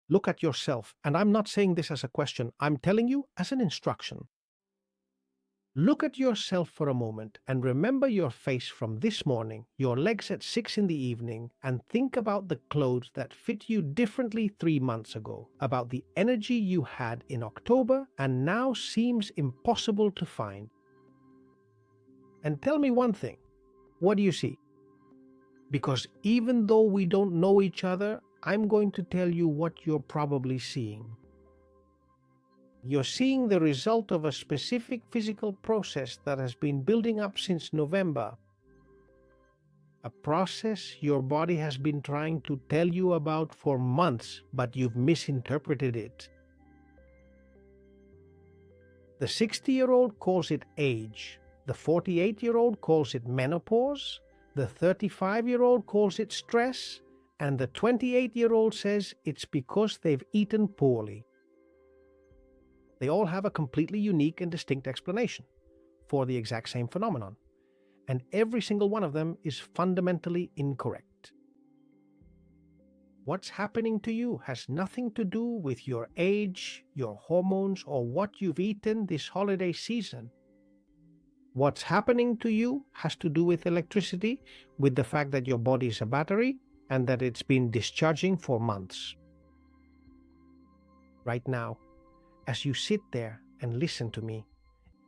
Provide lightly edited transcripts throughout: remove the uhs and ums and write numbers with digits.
Look at yourself, and I'm not saying this as a question, I'm telling you as an instruction. Look at yourself for a moment and remember your face from this morning, your legs at 6 in the evening, and think about the clothes that fit you differently 3 months ago, about the energy you had in October and now seems impossible to find. And tell me one thing, what do you see? Because even though we don't know each other, I'm going to tell you what you're probably seeing. You're seeing the result of a specific physical process that has been building up since November. A process your body has been trying to tell you about for months, but you've misinterpreted it. The 60-year-old calls it age, the 48-year-old calls it menopause, the 35-year-old calls it stress, and the 28-year-old says it's because they've eaten poorly. They all have a completely unique and distinct explanation for the exact same phenomenon, and every single one of them is fundamentally incorrect. What's happening to you has nothing to do with your age, your hormones, or what you've eaten this holiday season. What's happening to you has to do with electricity, with the fact that your body is a battery and that it's been discharging for months. Right now, as you sit there and listen to me,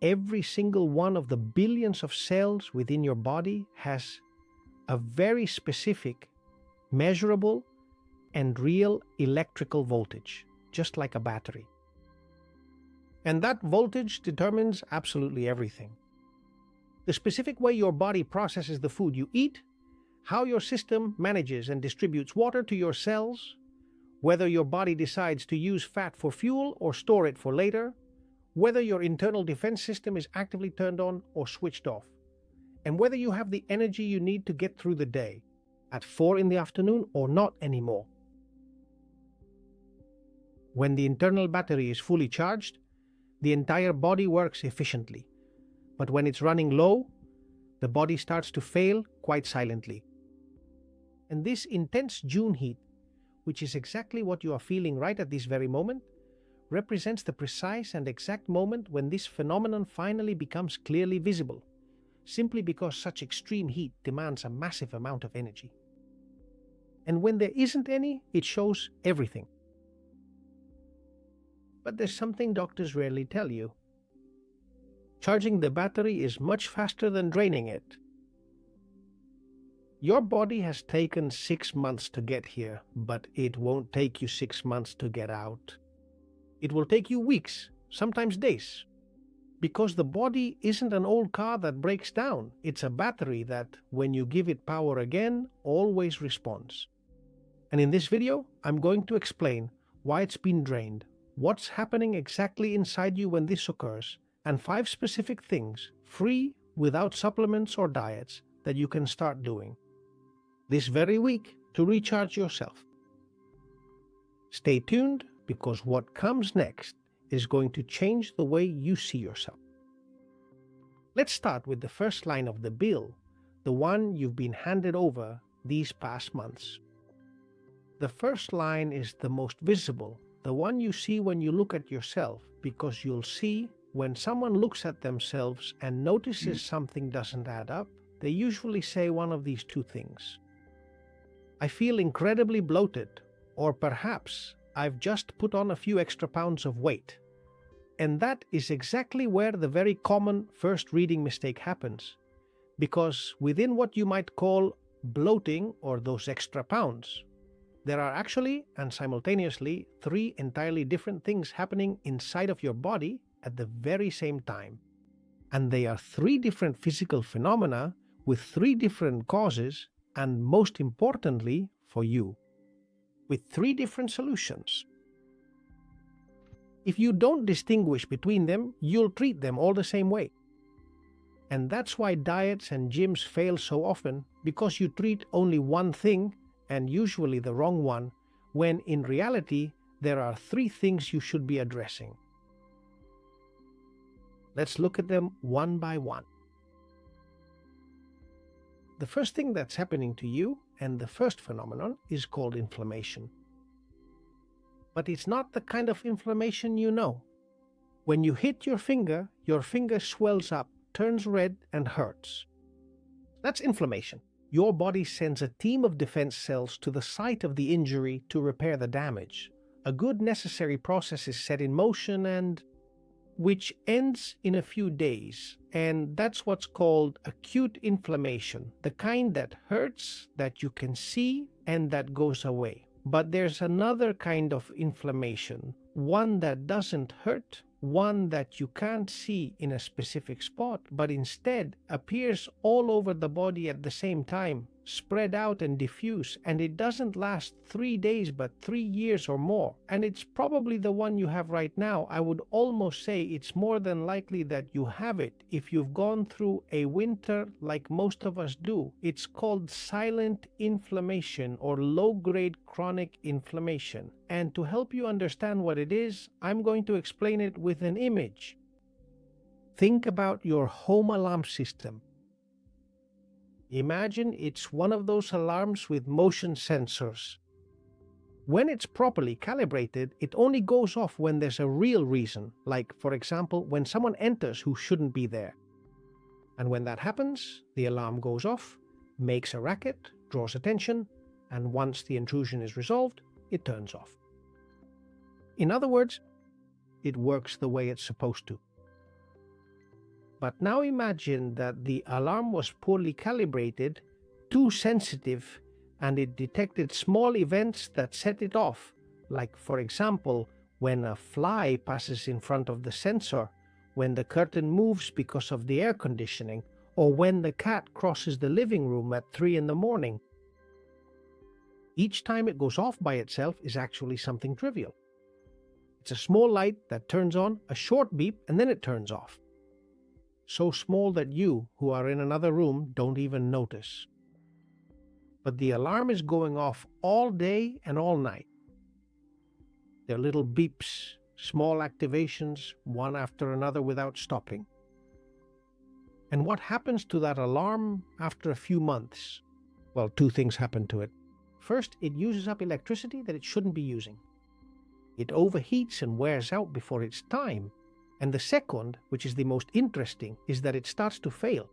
every single one of the billions of cells within your body has a very specific, measurable, and real electrical voltage, just like a battery. And that voltage determines absolutely everything. The specific way your body processes the food you eat, how your system manages and distributes water to your cells, whether your body decides to use fat for fuel or store it for later, whether your internal defense system is actively turned on or switched off, and whether you have the energy you need to get through the day at 4 in the afternoon or not anymore. When the internal battery is fully charged, the entire body works efficiently. But when it's running low, the body starts to fail quite silently. And this intense June heat, which is exactly what you are feeling right at this very moment, represents the precise and exact moment when this phenomenon finally becomes clearly visible, simply because such extreme heat demands a massive amount of energy. And when there isn't any, it shows everything. But there's something doctors rarely tell you. Charging the battery is much faster than draining it. Your body has taken 6 months to get here, but it won't take you 6 months to get out. It will take you weeks, sometimes days. Because the body isn't an old car that breaks down. It's a battery that, when you give it power again, always responds. And in this video, I'm going to explain why it's been drained, what's happening exactly inside you when this occurs, and 5 specific things, free, without supplements or diets, that you can start doing this very week to recharge yourself. Stay tuned, because what comes next is going to change the way you see yourself. Let's start with the first line of the bill, the one you've been handed over these past months. The first line is the most visible, the one you see when you look at yourself, because you'll see when someone looks at themselves and notices something doesn't add up, they usually say one of these 2 things. I feel incredibly bloated, or perhaps I've just put on a few extra pounds of weight. And that is exactly where the very common first reading mistake happens, because within what you might call bloating, or those extra pounds, there are actually and simultaneously 3 entirely different things happening inside of your body at the very same time. And they are 3 different physical phenomena with 3 different causes, and most importantly for you, with 3 different solutions. If you don't distinguish between them, you'll treat them all the same way. And that's why diets and gyms fail so often, because you treat only one thing, and usually the wrong one, when in reality there are 3 things you should be addressing. Let's look at them one by one. The first thing that's happening to you, and the first phenomenon, is called inflammation. but it's not the kind of inflammation you know. When you hit your finger swells up, turns red, and hurts. That's inflammation. Your body sends a team of defense cells to the site of the injury to repair the damage. A good necessary process is set in motion and which ends in a few days, and that's what's called acute inflammation, the kind that hurts, that you can see, and that goes away. But there's another kind of inflammation, one that doesn't hurt, one that you can't see in a specific spot, but instead appears all over the body at the same time, spread out and diffuse, and it doesn't last 3 days but 3 years or more. And it's probably the one you have right now. I would almost say it's more than likely that you have it if you've gone through a winter like most of us do. It's called silent inflammation or low-grade chronic inflammation. And to help you understand what it is, I'm going to explain it with an image. Think about your home alarm system. Imagine it's one of those alarms with motion sensors. When it's properly calibrated, it only goes off when there's a real reason, like, for example, when someone enters who shouldn't be there. And when that happens, the alarm goes off, makes a racket, draws attention, and once the intrusion is resolved, it turns off. In other words, it works the way it's supposed to. But now imagine that the alarm was poorly calibrated, too sensitive, and it detected small events that set it off, like, for example, when a fly passes in front of the sensor, when the curtain moves because of the air conditioning, or when the cat crosses the living room at 3 in the morning. Each time it goes off by itself is actually something trivial. It's a small light that turns on, a short beep, and then it turns off. So small that you, who are in another room, don't even notice. But the alarm is going off all day and all night. They're little beeps, small activations, one after another without stopping. And what happens to that alarm after a few months? Well, 2 things happen to it. First, it uses up electricity that it shouldn't be using. It overheats and wears out before its time. And the second, which is the most interesting, is that it starts to fail.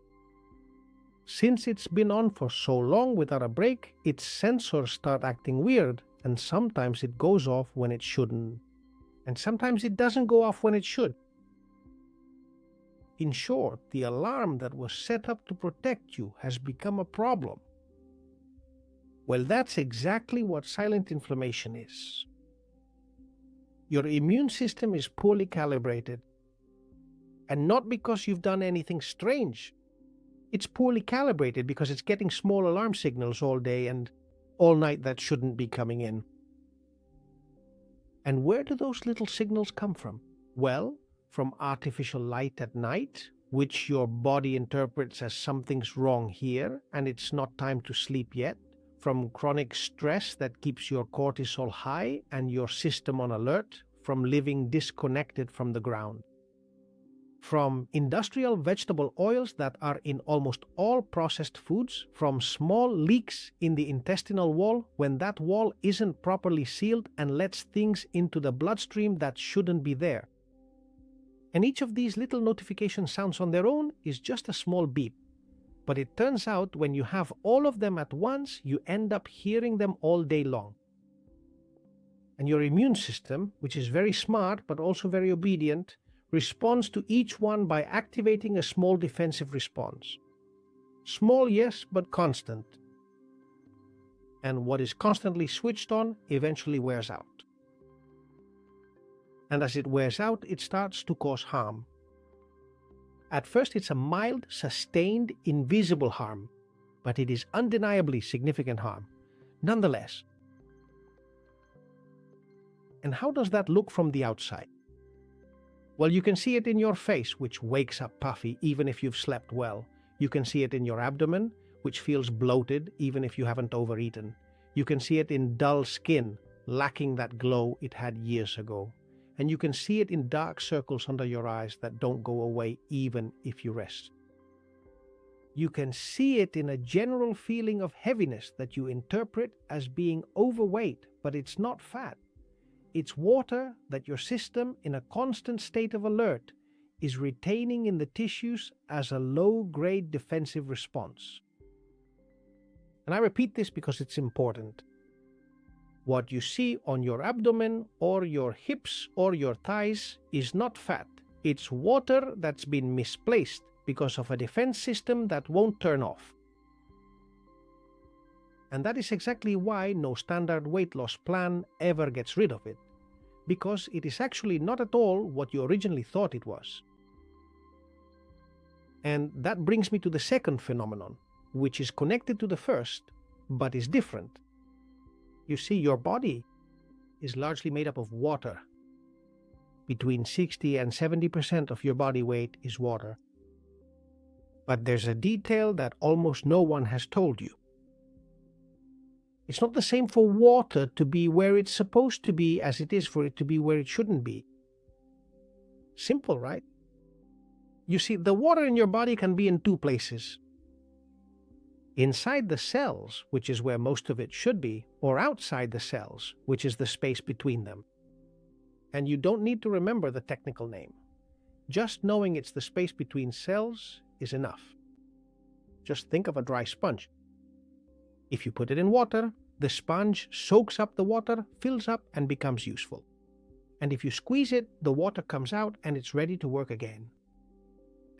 Since it's been on for so long without a break, its sensors start acting weird, and sometimes it goes off when it shouldn't. And sometimes it doesn't go off when it should. In short, the alarm that was set up to protect you has become a problem. Well, that's exactly what silent inflammation is. Your immune system is poorly calibrated. And not because you've done anything strange. It's poorly calibrated because it's getting small alarm signals all day and all night that shouldn't be coming in. And where do those little signals come from? Well, from artificial light at night, which your body interprets as something's wrong here and it's not time to sleep yet. From chronic stress that keeps your cortisol high and your system on alert, from living disconnected from the ground. From industrial vegetable oils that are in almost all processed foods, from small leaks in the intestinal wall when that wall isn't properly sealed and lets things into the bloodstream that shouldn't be there. And each of these little notification sounds on their own is just a small beep. But it turns out when you have all of them at once, you end up hearing them all day long. And your immune system, which is very smart but also very obedient, responds to each one by activating a small defensive response. Small, yes, but constant. And what is constantly switched on eventually wears out. And as it wears out, it starts to cause harm. At first, it's a mild, sustained, invisible harm, but it is undeniably significant harm, nonetheless. And how does that look from the outside? Well, you can see it in your face, which wakes up puffy even if you've slept well. You can see it in your abdomen, which feels bloated even if you haven't overeaten. You can see it in dull skin, lacking that glow it had years ago. And you can see it in dark circles under your eyes that don't go away even if you rest. You can see it in a general feeling of heaviness that you interpret as being overweight, but it's not fat. it's water that your system, in a constant state of alert, is retaining in the tissues as a low-grade defensive response. And I repeat this because it's important. What you see on your abdomen or your hips or your thighs is not fat. It's water that's been misplaced because of a defense system that won't turn off. And that is exactly why no standard weight loss plan ever gets rid of it, because it is actually not at all what you originally thought it was. And that brings me to the second phenomenon, which is connected to the first, but is different. You see, your body is largely made up of water. Between 60 and 70% of your body weight is water. But there's a detail that almost no one has told you. It's not the same for water to be where it's supposed to be as it is for it to be where it shouldn't be. Simple, right? You see, the water in your body can be in two places. Inside the cells, which is where most of it should be, or outside the cells, which is the space between them. And you don't need to remember the technical name. Just knowing it's the space between cells is enough. Just think of a dry sponge. If you put it in water, the sponge soaks up the water, fills up, and becomes useful. And if you squeeze it, the water comes out and it's ready to work again.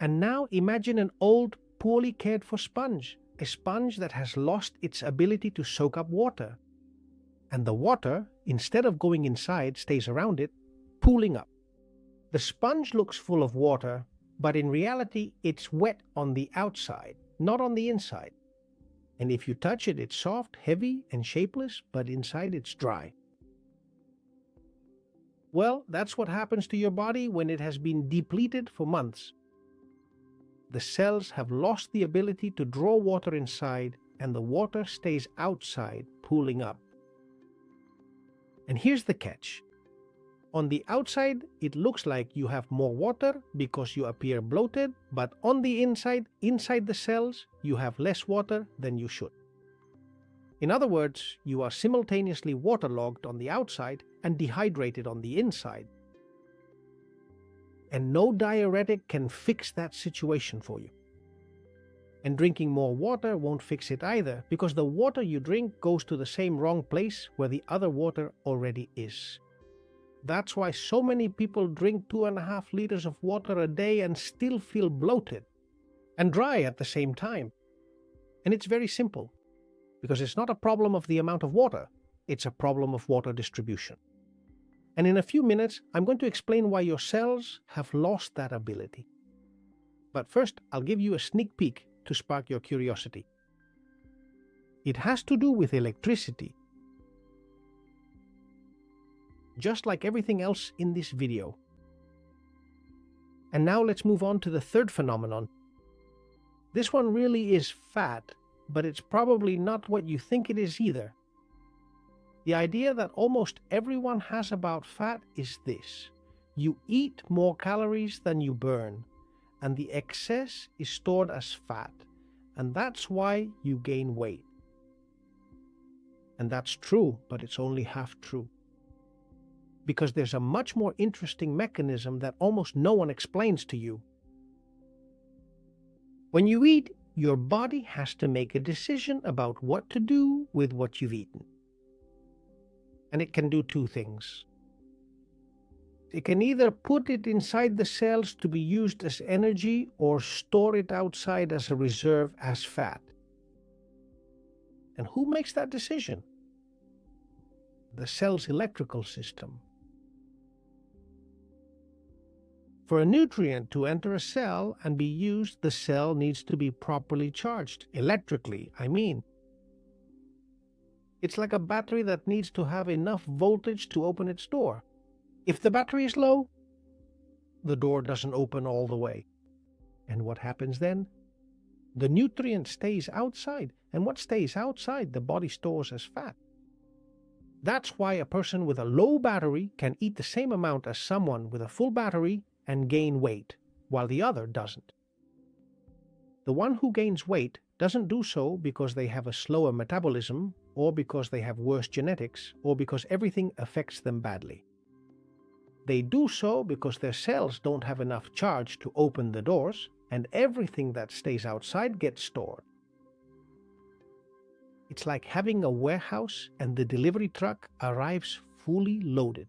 And now imagine an old, poorly cared for sponge, a sponge that has lost its ability to soak up water. And the water, instead of going inside, stays around it, pooling up. The sponge looks full of water, but in reality it's wet on the outside, not on the inside. And if you touch it, it's soft, heavy, and shapeless, but inside it's dry. Well, that's what happens to your body when it has been depleted for months. The cells have lost the ability to draw water inside, and the water stays outside, pooling up. And here's the catch. On the outside, it looks like you have more water because you appear bloated, but on the inside the cells, you have less water than you should. In other words, you are simultaneously waterlogged on the outside and dehydrated on the inside. And no diuretic can fix that situation for you. And drinking more water won't fix it either, because the water you drink goes to the same wrong place where the other water already is. That's why so many people drink 2.5 liters of water a day and still feel bloated and dry at the same time. And it's very simple, because it's not a problem of the amount of water, it's a problem of water distribution. And in a few minutes, I'm going to explain why your cells have lost that ability. But first, I'll give you a sneak peek to spark your curiosity. It has to do with electricity. Just like everything else in this video. And now let's move on to the third phenomenon. This one really is fat, but it's probably not what you think it is either. The idea that almost everyone has about fat is this: you eat more calories than you burn, and the excess is stored as fat, and that's why you gain weight. And that's true, but it's only half true. Because there's a much more interesting mechanism that almost no one explains to you. When you eat, your body has to make a decision about what to do with what you've eaten. And it can do two things. It can either put it inside the cells to be used as energy or store it outside as a reserve as fat. And who makes that decision? The cell's electrical system. For a nutrient to enter a cell and be used, the cell needs to be properly charged, electrically, I mean. It's like a battery that needs to have enough voltage to open its door. If the battery is low, the door doesn't open all the way. And what happens then? The nutrient stays outside, and what stays outside the body stores as fat. That's why a person with a low battery can eat the same amount as someone with a full battery and gain weight, while the other doesn't. The one who gains weight doesn't do so because they have a slower metabolism, or because they have worse genetics, or because everything affects them badly. They do so because their cells don't have enough charge to open the doors, and everything that stays outside gets stored. It's like having a warehouse and the delivery truck arrives fully loaded.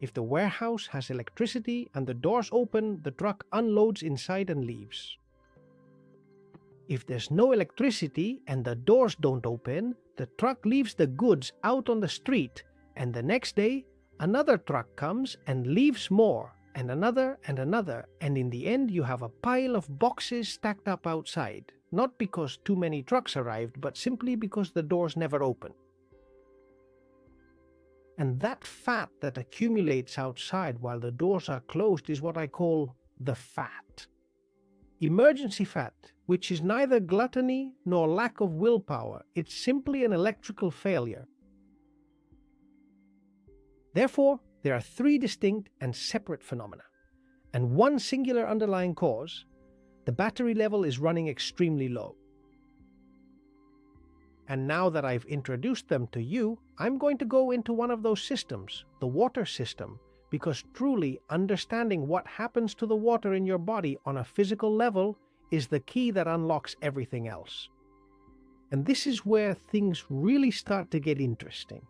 If the warehouse has electricity and the doors open, the truck unloads inside and leaves. If there's no electricity and the doors don't open, the truck leaves the goods out on the street, and the next day another truck comes and leaves more, and another, and in the end you have a pile of boxes stacked up outside, not because too many trucks arrived, but simply because the doors never open. And that fat that accumulates outside while the doors are closed is what I call the fat. Emergency fat, which is neither gluttony nor lack of willpower, it's simply an electrical failure. Therefore, there are three distinct and separate phenomena, and one singular underlying cause: the battery level is running extremely low. And now that I've introduced them to you, I'm going to go into one of those systems, the water system, because truly understanding what happens to the water in your body on a physical level is the key that unlocks everything else. And this is where things really start to get interesting.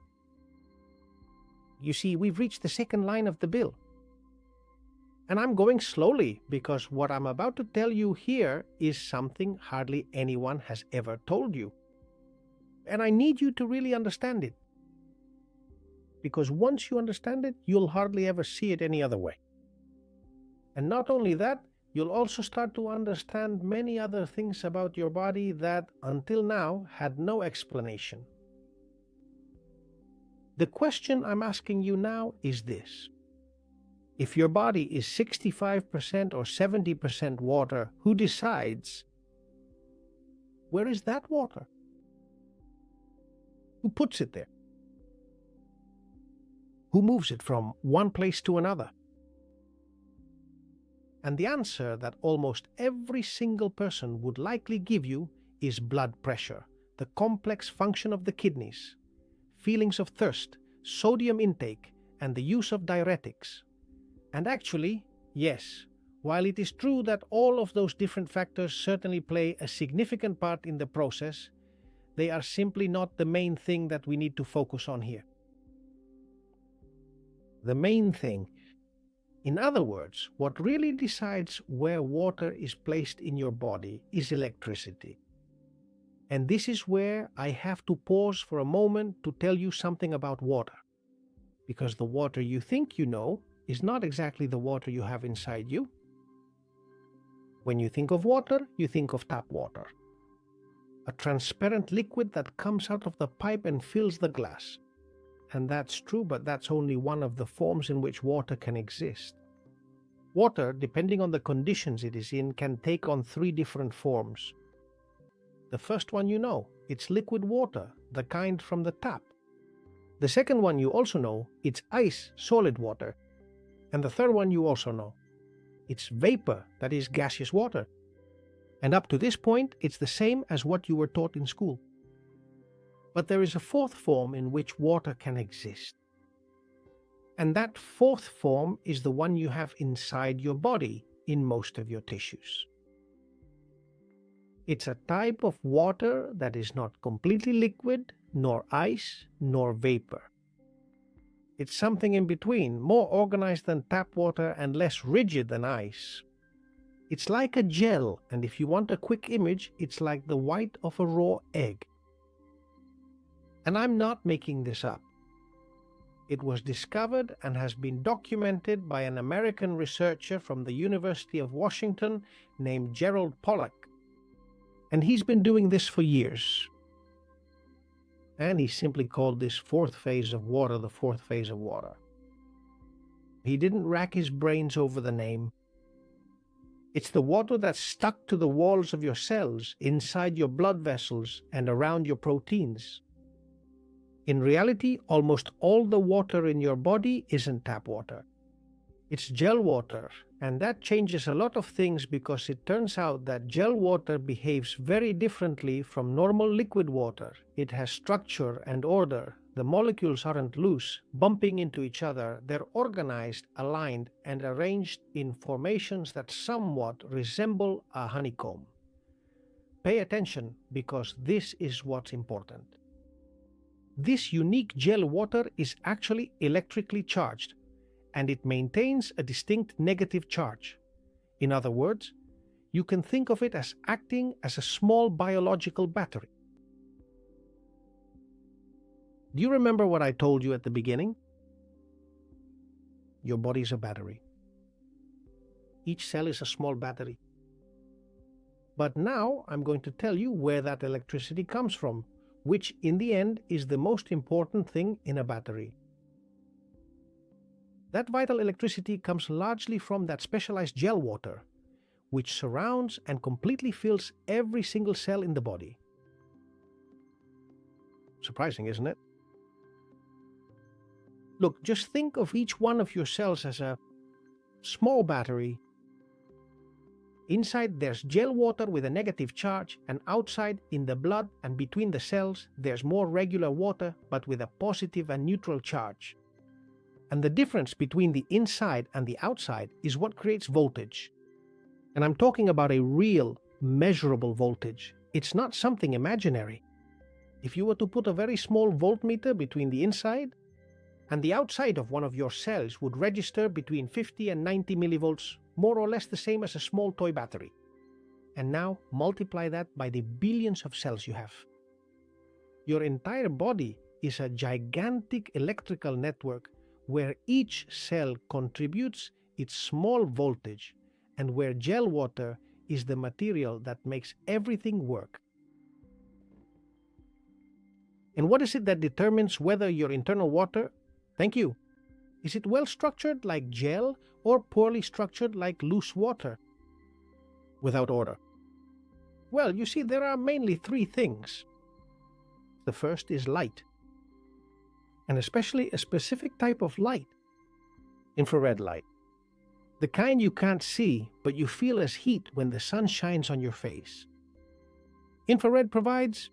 You see, we've reached the second line of the bill. And I'm going slowly because what I'm about to tell you here is something hardly anyone has ever told you. And I need you to really understand it. Because once you understand it, you'll hardly ever see it any other way. And not only that, you'll also start to understand many other things about your body that, until now, had no explanation. The question I'm asking you now is this: if your body is 65% or 70% water, who decides? Where is that water? Who puts it there? Who moves it from one place to another? And the answer that almost every single person would likely give you is blood pressure, the complex function of the kidneys, feelings of thirst, sodium intake, and the use of diuretics. And actually, yes, while it is true that all of those different factors certainly play a significant part in the process, they are simply not the main thing that we need to focus on here. The main thing, in other words, what really decides where water is placed in your body is electricity. And this is where I have to pause for a moment to tell you something about water. Because the water you think you know is not exactly the water you have inside you. When you think of water, you think of tap water. A transparent liquid that comes out of the pipe and fills the glass. And that's true, but that's only one of the forms in which water can exist. Water, depending on the conditions it is in, can take on three different forms. The first one you know, it's liquid water, the kind from the tap. The second one you also know, it's ice, solid water. And the third one you also know, it's vapor, that is gaseous water. And up to this point, it's the same as what you were taught in school. But there is a fourth form in which water can exist. And that fourth form is the one you have inside your body in most of your tissues. It's a type of water that is not completely liquid, nor ice, nor vapor. It's something in between, more organized than tap water and less rigid than ice. It's like a gel, and if you want a quick image, it's like the white of a raw egg. And I'm not making this up. It was discovered and has been documented by an American researcher from the University of Washington named Gerald Pollack. And he's been doing this for years. And he simply called this fourth phase of water the fourth phase of water. He didn't rack his brains over the name. It's the water that's stuck to the walls of your cells, inside your blood vessels, and around your proteins. In reality, almost all the water in your body isn't tap water. It's gel water, and that changes a lot of things because it turns out that gel water behaves very differently from normal liquid water. It has structure and order. The molecules aren't loose, bumping into each other. They're organized, aligned, and arranged in formations that somewhat resemble a honeycomb. Pay attention, because this is what's important. This unique gel water is actually electrically charged, and it maintains a distinct negative charge. In other words, you can think of it as acting as a small biological battery. Do you remember what I told you at the beginning? Your body is a battery. Each cell is a small battery. But now I'm going to tell you where that electricity comes from, which in the end is the most important thing in a battery. That vital electricity comes largely from that specialized gel water, which surrounds and completely fills every single cell in the body. Surprising, isn't it? Look, just think of each one of your cells as a small battery. Inside there's gel water with a negative charge, and outside in the blood and between the cells there's more regular water but with a positive and neutral charge. And the difference between the inside and the outside is what creates voltage. And I'm talking about a real, measurable voltage. It's not something imaginary. If you were to put a very small voltmeter between the inside and the outside of one of your cells, would register between 50 and 90 millivolts, more or less the same as a small toy battery. And now multiply that by the billions of cells you have. Your entire body is a gigantic electrical network where each cell contributes its small voltage, and where gel water is the material that makes everything work. And what is it that determines whether your internal water, thank you, is it well structured like gel or poorly structured like loose water without order? Well, you see, there are mainly three things. The first is light, and especially a specific type of light, infrared light. The kind you can't see, but you feel as heat when the sun shines on your face. Infrared provides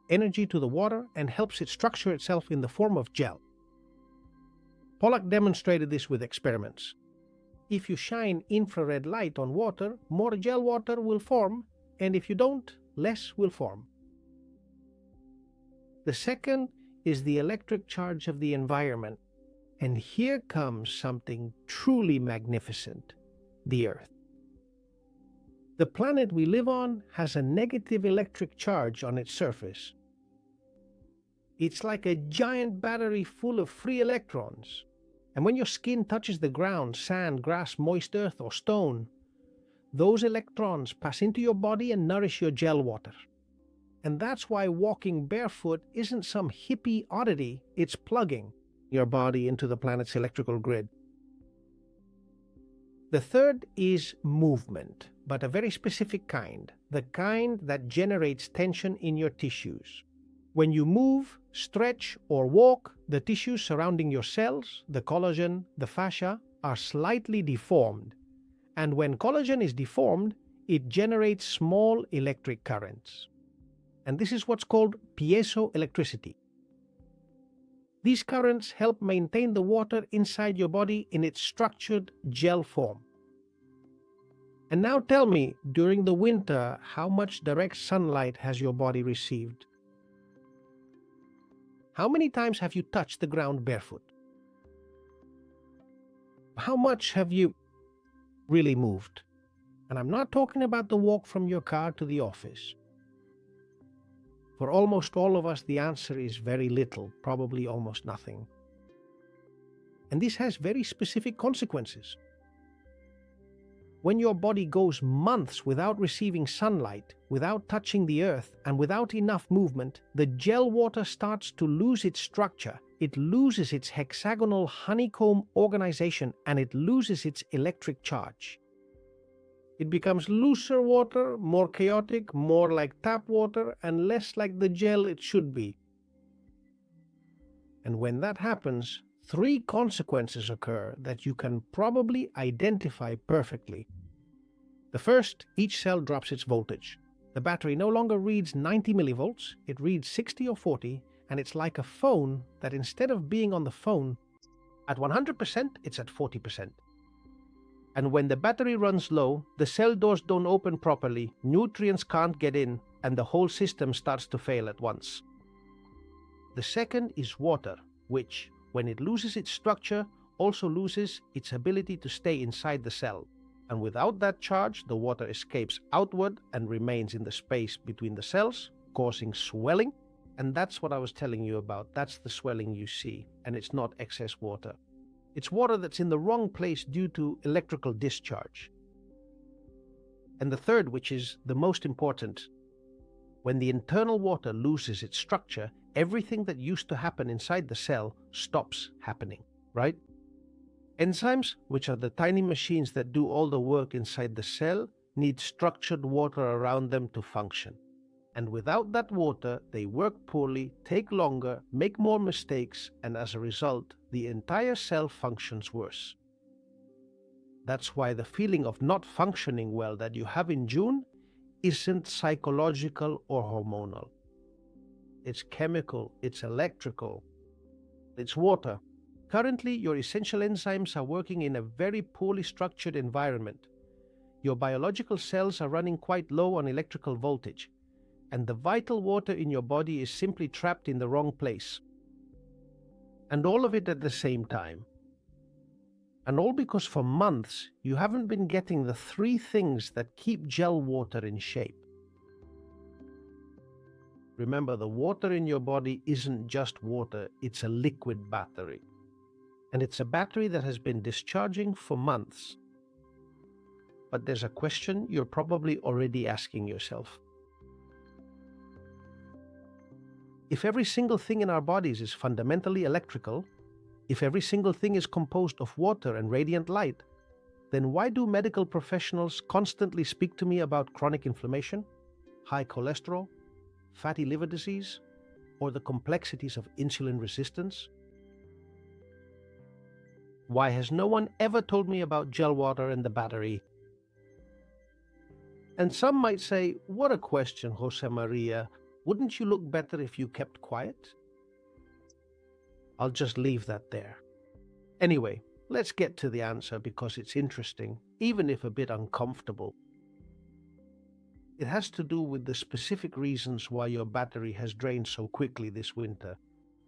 energy to the water and helps it structure itself in the form of gel. Pollack demonstrated this with experiments. If you shine infrared light on water, more gel water will form, and if you don't, less will form. The second is the electric charge of the environment. And here comes something truly magnificent: the Earth. The planet we live on has a negative electric charge on its surface. It's like a giant battery full of free electrons. And when your skin touches the ground, sand, grass, moist earth, or stone, those electrons pass into your body and nourish your gel water. And that's why walking barefoot isn't some hippie oddity, it's plugging your body into the planet's electrical grid. The third is movement, but a very specific kind, the kind that generates tension in your tissues. When you move, stretch, or walk, the tissues surrounding your cells, the collagen, the fascia, are slightly deformed. And when collagen is deformed, it generates small electric currents. And this is what's called piezoelectricity. These currents help maintain the water inside your body in its structured gel form. And now tell me, during the winter, how much direct sunlight has your body received? How many times have you touched the ground barefoot? How much have you really moved? And I'm not talking about the walk from your car to the office. For almost all of us, the answer is very little, probably almost nothing. And this has very specific consequences. When your body goes months without receiving sunlight, without touching the earth, and without enough movement, the gel water starts to lose its structure. It loses its hexagonal honeycomb organization, and it loses its electric charge. It becomes looser water, more chaotic, more like tap water, and less like the gel it should be. And when that happens, three consequences occur that you can probably identify perfectly. The first, each cell drops its voltage. The battery no longer reads 90 millivolts, it reads 60 or 40, and it's like a phone that instead of being on the phone at 100%, it's at 40%. And when the battery runs low, the cell doors don't open properly, nutrients can't get in, and the whole system starts to fail at once. The second is water, which, when it loses its structure, also loses its ability to stay inside the cell. And without that charge, the water escapes outward and remains in the space between the cells, causing swelling. And that's what I was telling you about. That's the swelling you see, and it's not excess water. It's water that's in the wrong place due to electrical discharge. And the third, which is the most important, when the internal water loses its structure, everything that used to happen inside the cell stops happening, right? Enzymes, which are the tiny machines that do all the work inside the cell, need structured water around them to function. And without that water, they work poorly, take longer, make more mistakes, and as a result, the entire cell functions worse. That's why the feeling of not functioning well that you have in June isn't psychological or hormonal. It's chemical, it's electrical, it's water. Currently, your essential enzymes are working in a very poorly structured environment. Your biological cells are running quite low on electrical voltage, and the vital water in your body is simply trapped in the wrong place. And all of it at the same time. And all because for months you haven't been getting the three things that keep gel water in shape. Remember, the water in your body isn't just water, it's a liquid battery. And it's a battery that has been discharging for months. But there's a question you're probably already asking yourself. If every single thing in our bodies is fundamentally electrical, if every single thing is composed of water and radiant light, then why do medical professionals constantly speak to me about chronic inflammation, high cholesterol, fatty liver disease, or the complexities of insulin resistance? Why has no one ever told me about gel water and the battery? And some might say, what a question, Jose Maria. Wouldn't you look better if you kept quiet? I'll just leave that there. Anyway, let's get to the answer because it's interesting, even if a bit uncomfortable. It has to do with the specific reasons why your battery has drained so quickly this winter.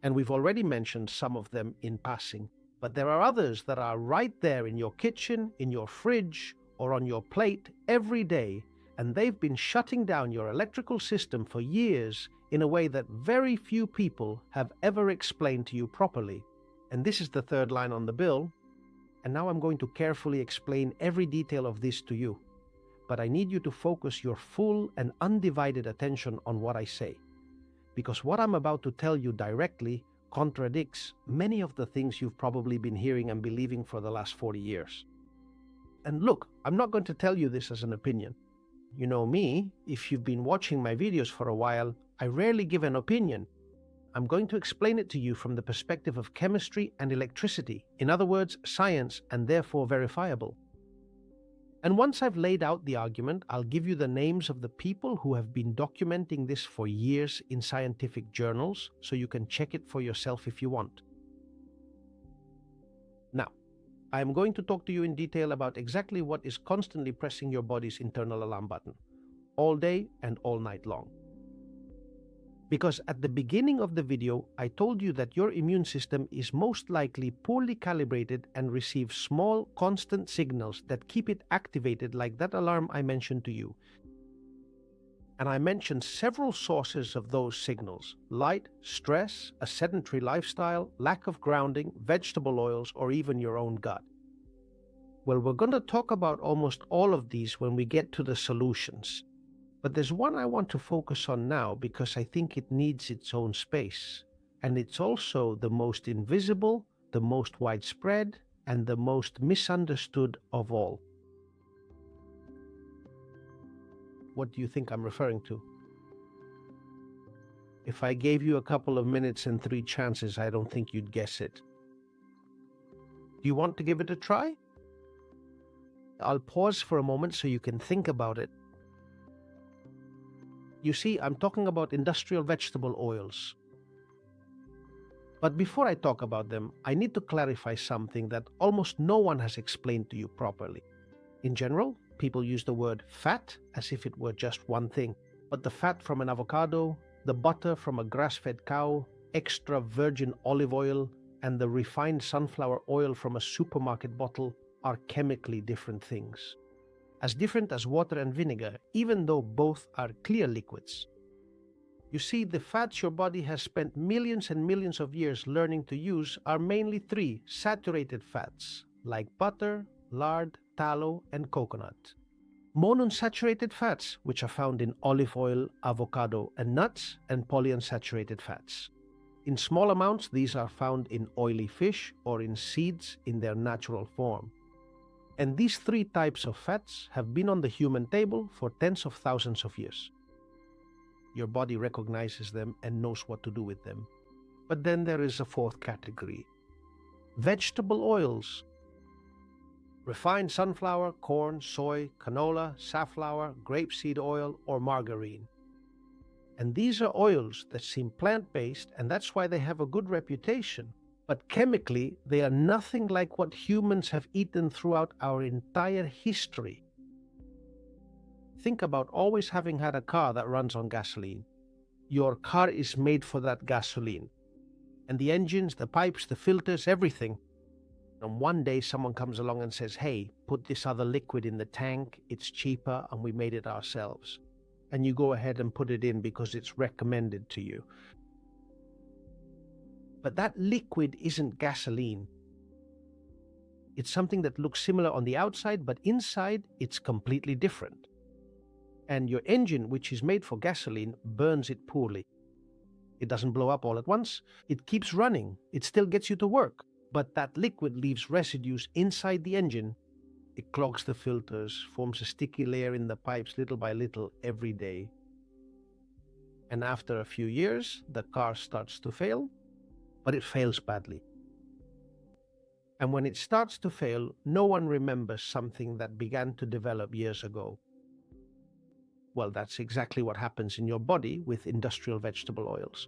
And we've already mentioned some of them in passing, but there are others that are right there in your kitchen, in your fridge, or on your plate every day, and they've been shutting down your electrical system for years in a way that very few people have ever explained to you properly. And this is the third line on the bill, and now I'm going to carefully explain every detail of this to you. But I need you to focus your full and undivided attention on what I say, because what I'm about to tell you directly contradicts many of the things you've probably been hearing and believing for the last 40 years. And look, I'm not going to tell you this as an opinion. You know me, if you've been watching my videos for a while, I rarely give an opinion. I'm going to explain it to you from the perspective of chemistry and electricity, in other words, science, and therefore verifiable. And once I've laid out the argument, I'll give you the names of the people who have been documenting this for years in scientific journals, so you can check it for yourself if you want. Now, I am going to talk to you in detail about exactly what is constantly pressing your body's internal alarm button, all day and all night long. Because at the beginning of the video, I told you that your immune system is most likely poorly calibrated and receives small, constant signals that keep it activated like that alarm I mentioned to you. And I mentioned several sources of those signals: light, stress, a sedentary lifestyle, lack of grounding, vegetable oils, or even your own gut. Well, we're going to talk about almost all of these when we get to the solutions. But there's one I want to focus on now because I think it needs its own space. And it's also the most invisible, the most widespread, and the most misunderstood of all. What do you think I'm referring to? If I gave you a couple of minutes and 3 chances, I don't think you'd guess it. Do you want to give it a try? I'll pause for a moment so you can think about it. You see, I'm talking about industrial vegetable oils. But before I talk about them, I need to clarify something that almost no one has explained to you properly. In general, people use the word fat as if it were just one thing, but the fat from an avocado, the butter from a grass-fed cow, extra virgin olive oil, and the refined sunflower oil from a supermarket bottle are chemically different things. As different as water and vinegar, even though both are clear liquids. You see, the fats your body has spent millions and millions of years learning to use are mainly three saturated fats, like butter, lard, tallow, and coconut. Monounsaturated fats, which are found in olive oil, avocado, and nuts, and polyunsaturated fats. In small amounts, these are found in oily fish or in seeds in their natural form. And these three types of fats have been on the human table for tens of thousands of years. Your body recognizes them and knows what to do with them. But then there is a fourth category. Vegetable oils. Refined sunflower, corn, soy, canola, safflower, grapeseed oil, or margarine. And these are oils that seem plant-based, and that's why they have a good reputation. But chemically, they are nothing like what humans have eaten throughout our entire history. Think about always having had a car that runs on gasoline. Your car is made for that gasoline. And the engines, the pipes, the filters, everything. And one day someone comes along and says, hey, put this other liquid in the tank, it's cheaper, and we made it ourselves. And you go ahead and put it in because it's recommended to you. But that liquid isn't gasoline. It's something that looks similar on the outside, but inside it's completely different. And your engine, which is made for gasoline, burns it poorly. It doesn't blow up all at once. It keeps running. It still gets you to work. But that liquid leaves residues inside the engine. It clogs the filters, forms a sticky layer in the pipes little by little every day. And after a few years, the car starts to fail, but it fails badly. And when it starts to fail, no one remembers something that began to develop years ago. Well, that's exactly what happens in your body with industrial vegetable oils.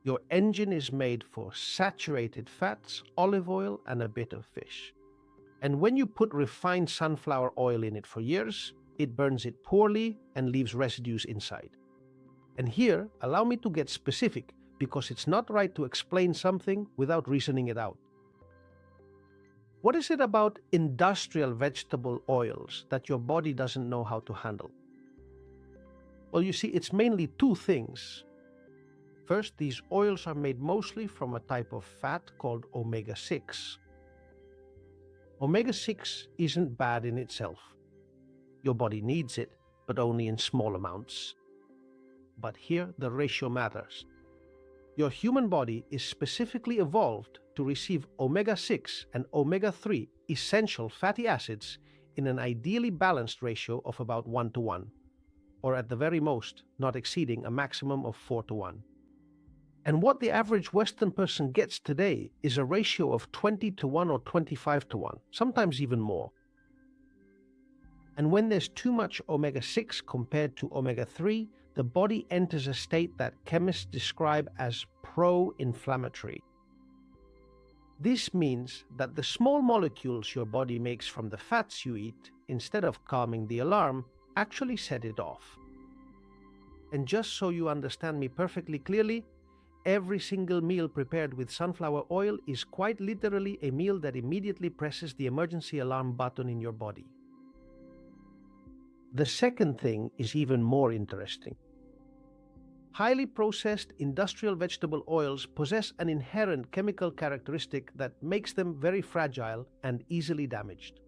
Your engine is made for saturated fats, olive oil, and a bit of fish. And when you put refined sunflower oil in it for years, it burns it poorly and leaves residues inside. And here, allow me to get specific, because it's not right to explain something without reasoning it out. What is it about industrial vegetable oils that your body doesn't know how to handle? Well, you see, it's mainly two things. First, these oils are made mostly from a type of fat called omega-6. Omega-6 isn't bad in itself. Your body needs it, but only in small amounts. But here the ratio matters. Your human body is specifically evolved to receive omega-6 and omega-3 essential fatty acids in an ideally balanced ratio of about 1:1. Or at the very most, not exceeding a maximum of 4:1. And what the average Western person gets today is a ratio of 20:1 or 25:1, sometimes even more. And when there's too much omega-6 compared to omega-3, the body enters a state that chemists describe as pro-inflammatory. This means that the small molecules your body makes from the fats you eat, instead of calming the alarm, actually set it off. And just so you understand me perfectly clearly, every single meal prepared with sunflower oil is quite literally a meal that immediately presses the emergency alarm button in your body. The second thing is even more interesting. Highly processed industrial vegetable oils possess an inherent chemical characteristic that makes them very fragile and easily damaged.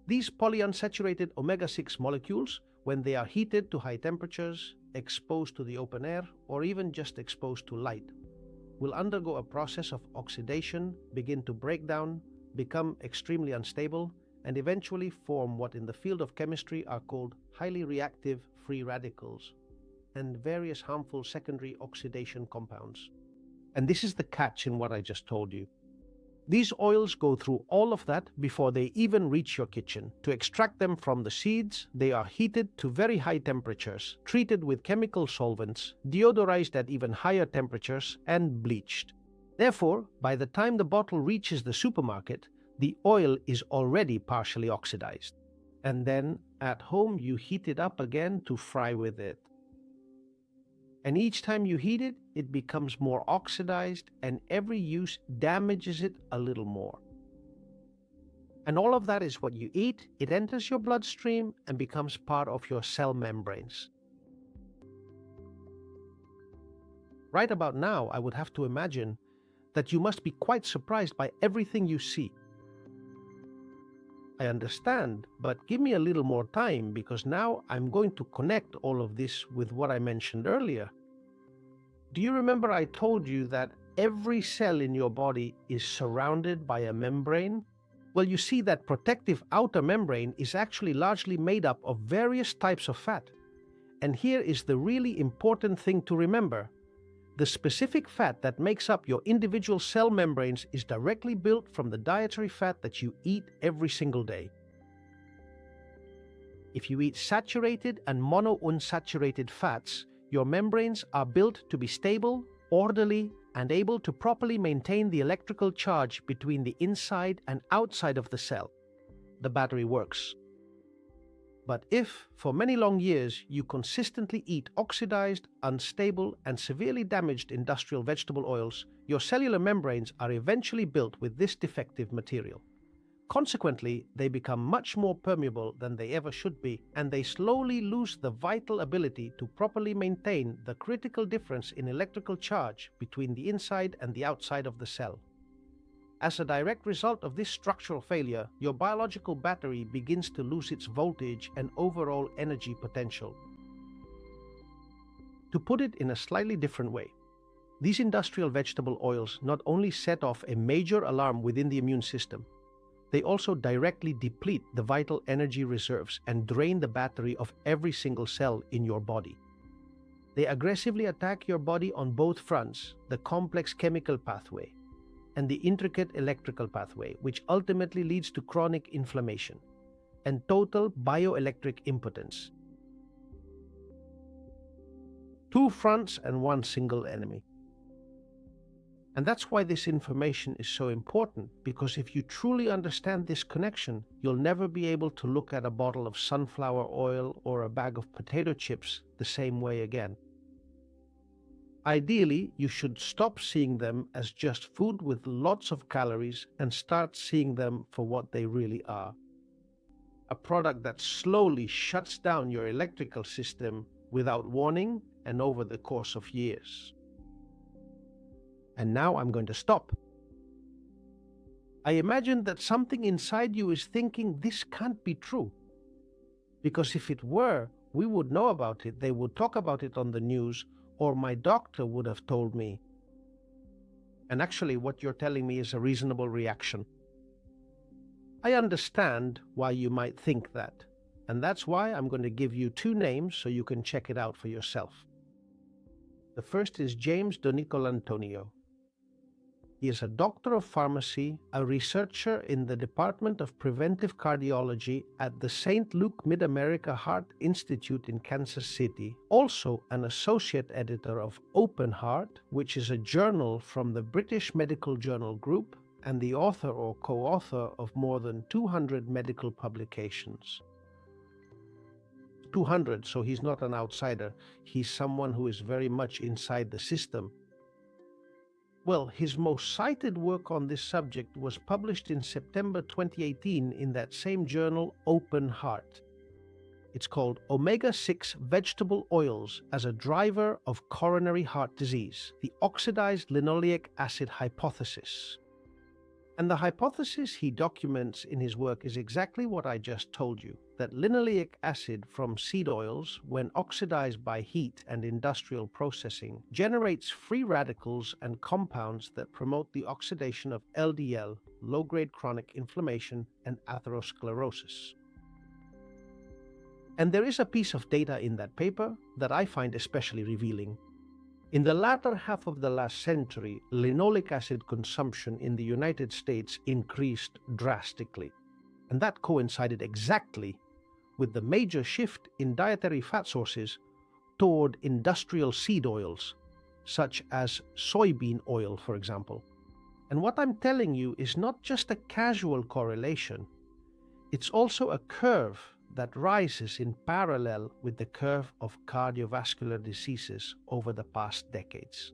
These polyunsaturated omega-6 molecules, when they are heated to high temperatures, exposed to the open air, or even just exposed to light, will undergo a process of oxidation, begin to break down, become extremely unstable, and eventually form what in the field of chemistry are called highly reactive free radicals and various harmful secondary oxidation compounds. And this is the catch in what I just told you. These oils go through all of that before they even reach your kitchen. To extract them from the seeds, they are heated to very high temperatures, treated with chemical solvents, deodorized at even higher temperatures, and bleached. Therefore, by the time the bottle reaches the supermarket, the oil is already partially oxidized. And then, at home, you heat it up again to fry with it. And each time you heat it, it becomes more oxidized, and every use damages it a little more. And all of that is what you eat. It enters your bloodstream and becomes part of your cell membranes. Right about now, I would have to imagine that you must be quite surprised by everything you see. I understand, but give me a little more time, because now I'm going to connect all of this with what I mentioned earlier. Do you remember I told you that every cell in your body is surrounded by a membrane? Well, you see, that protective outer membrane is actually largely made up of various types of fat. And here is the really important thing to remember. The specific fat that makes up your individual cell membranes is directly built from the dietary fat that you eat every single day. If you eat saturated and monounsaturated fats, your membranes are built to be stable, orderly, and able to properly maintain the electrical charge between the inside and outside of the cell. The battery works. But if, for many long years, you consistently eat oxidized, unstable, and severely damaged industrial vegetable oils, your cellular membranes are eventually built with this defective material. Consequently, they become much more permeable than they ever should be, and they slowly lose the vital ability to properly maintain the critical difference in electrical charge between the inside and the outside of the cell. As a direct result of this structural failure, your biological battery begins to lose its voltage and overall energy potential. To put it in a slightly different way, these industrial vegetable oils not only set off a major alarm within the immune system, they also directly deplete the vital energy reserves and drain the battery of every single cell in your body. They aggressively attack your body on both fronts, the complex chemical pathway and the intricate electrical pathway, which ultimately leads to chronic inflammation and total bioelectric impotence. Two fronts and one single enemy. And that's why this information is so important, because if you truly understand this connection, you'll never be able to look at a bottle of sunflower oil or a bag of potato chips the same way again. Ideally, you should stop seeing them as just food with lots of calories and start seeing them for what they really are. A product that slowly shuts down your electrical system without warning and over the course of years. And now I'm going to stop. I imagine that something inside you is thinking this can't be true. Because if it were, we would know about it, they would talk about it on the news, or my doctor would have told me. And actually, what you're telling me is a reasonable reaction. I understand why you might think that, and that's why I'm going to give you two names so you can check it out for yourself. The first is James Donicolantonio. He is a doctor of pharmacy, a researcher in the Department of Preventive Cardiology at the St. Luke Mid-America Heart Institute in Kansas City, also an associate editor of Open Heart, which is a journal from the British Medical Journal Group, and the author or co-author of more than 200 medical publications. 200, so he's not an outsider. He's someone who is very much inside the system. Well, his most cited work on this subject was published in September 2018 in that same journal, Open Heart. It's called Omega-6 Vegetable Oils as a Driver of Coronary Heart Disease, the Oxidized Linoleic Acid Hypothesis. And the hypothesis he documents in his work is exactly what I just told you, that linoleic acid from seed oils, when oxidized by heat and industrial processing, generates free radicals and compounds that promote the oxidation of LDL, low-grade chronic inflammation, and atherosclerosis. And there is a piece of data in that paper that I find especially revealing. In the latter half of the last century, linoleic acid consumption in the United States increased drastically, and that coincided exactly with the major shift in dietary fat sources toward industrial seed oils, such as soybean oil, for example. And what I'm telling you is not just a casual correlation, it's also a curve that rises in parallel with the curve of cardiovascular diseases over the past decades.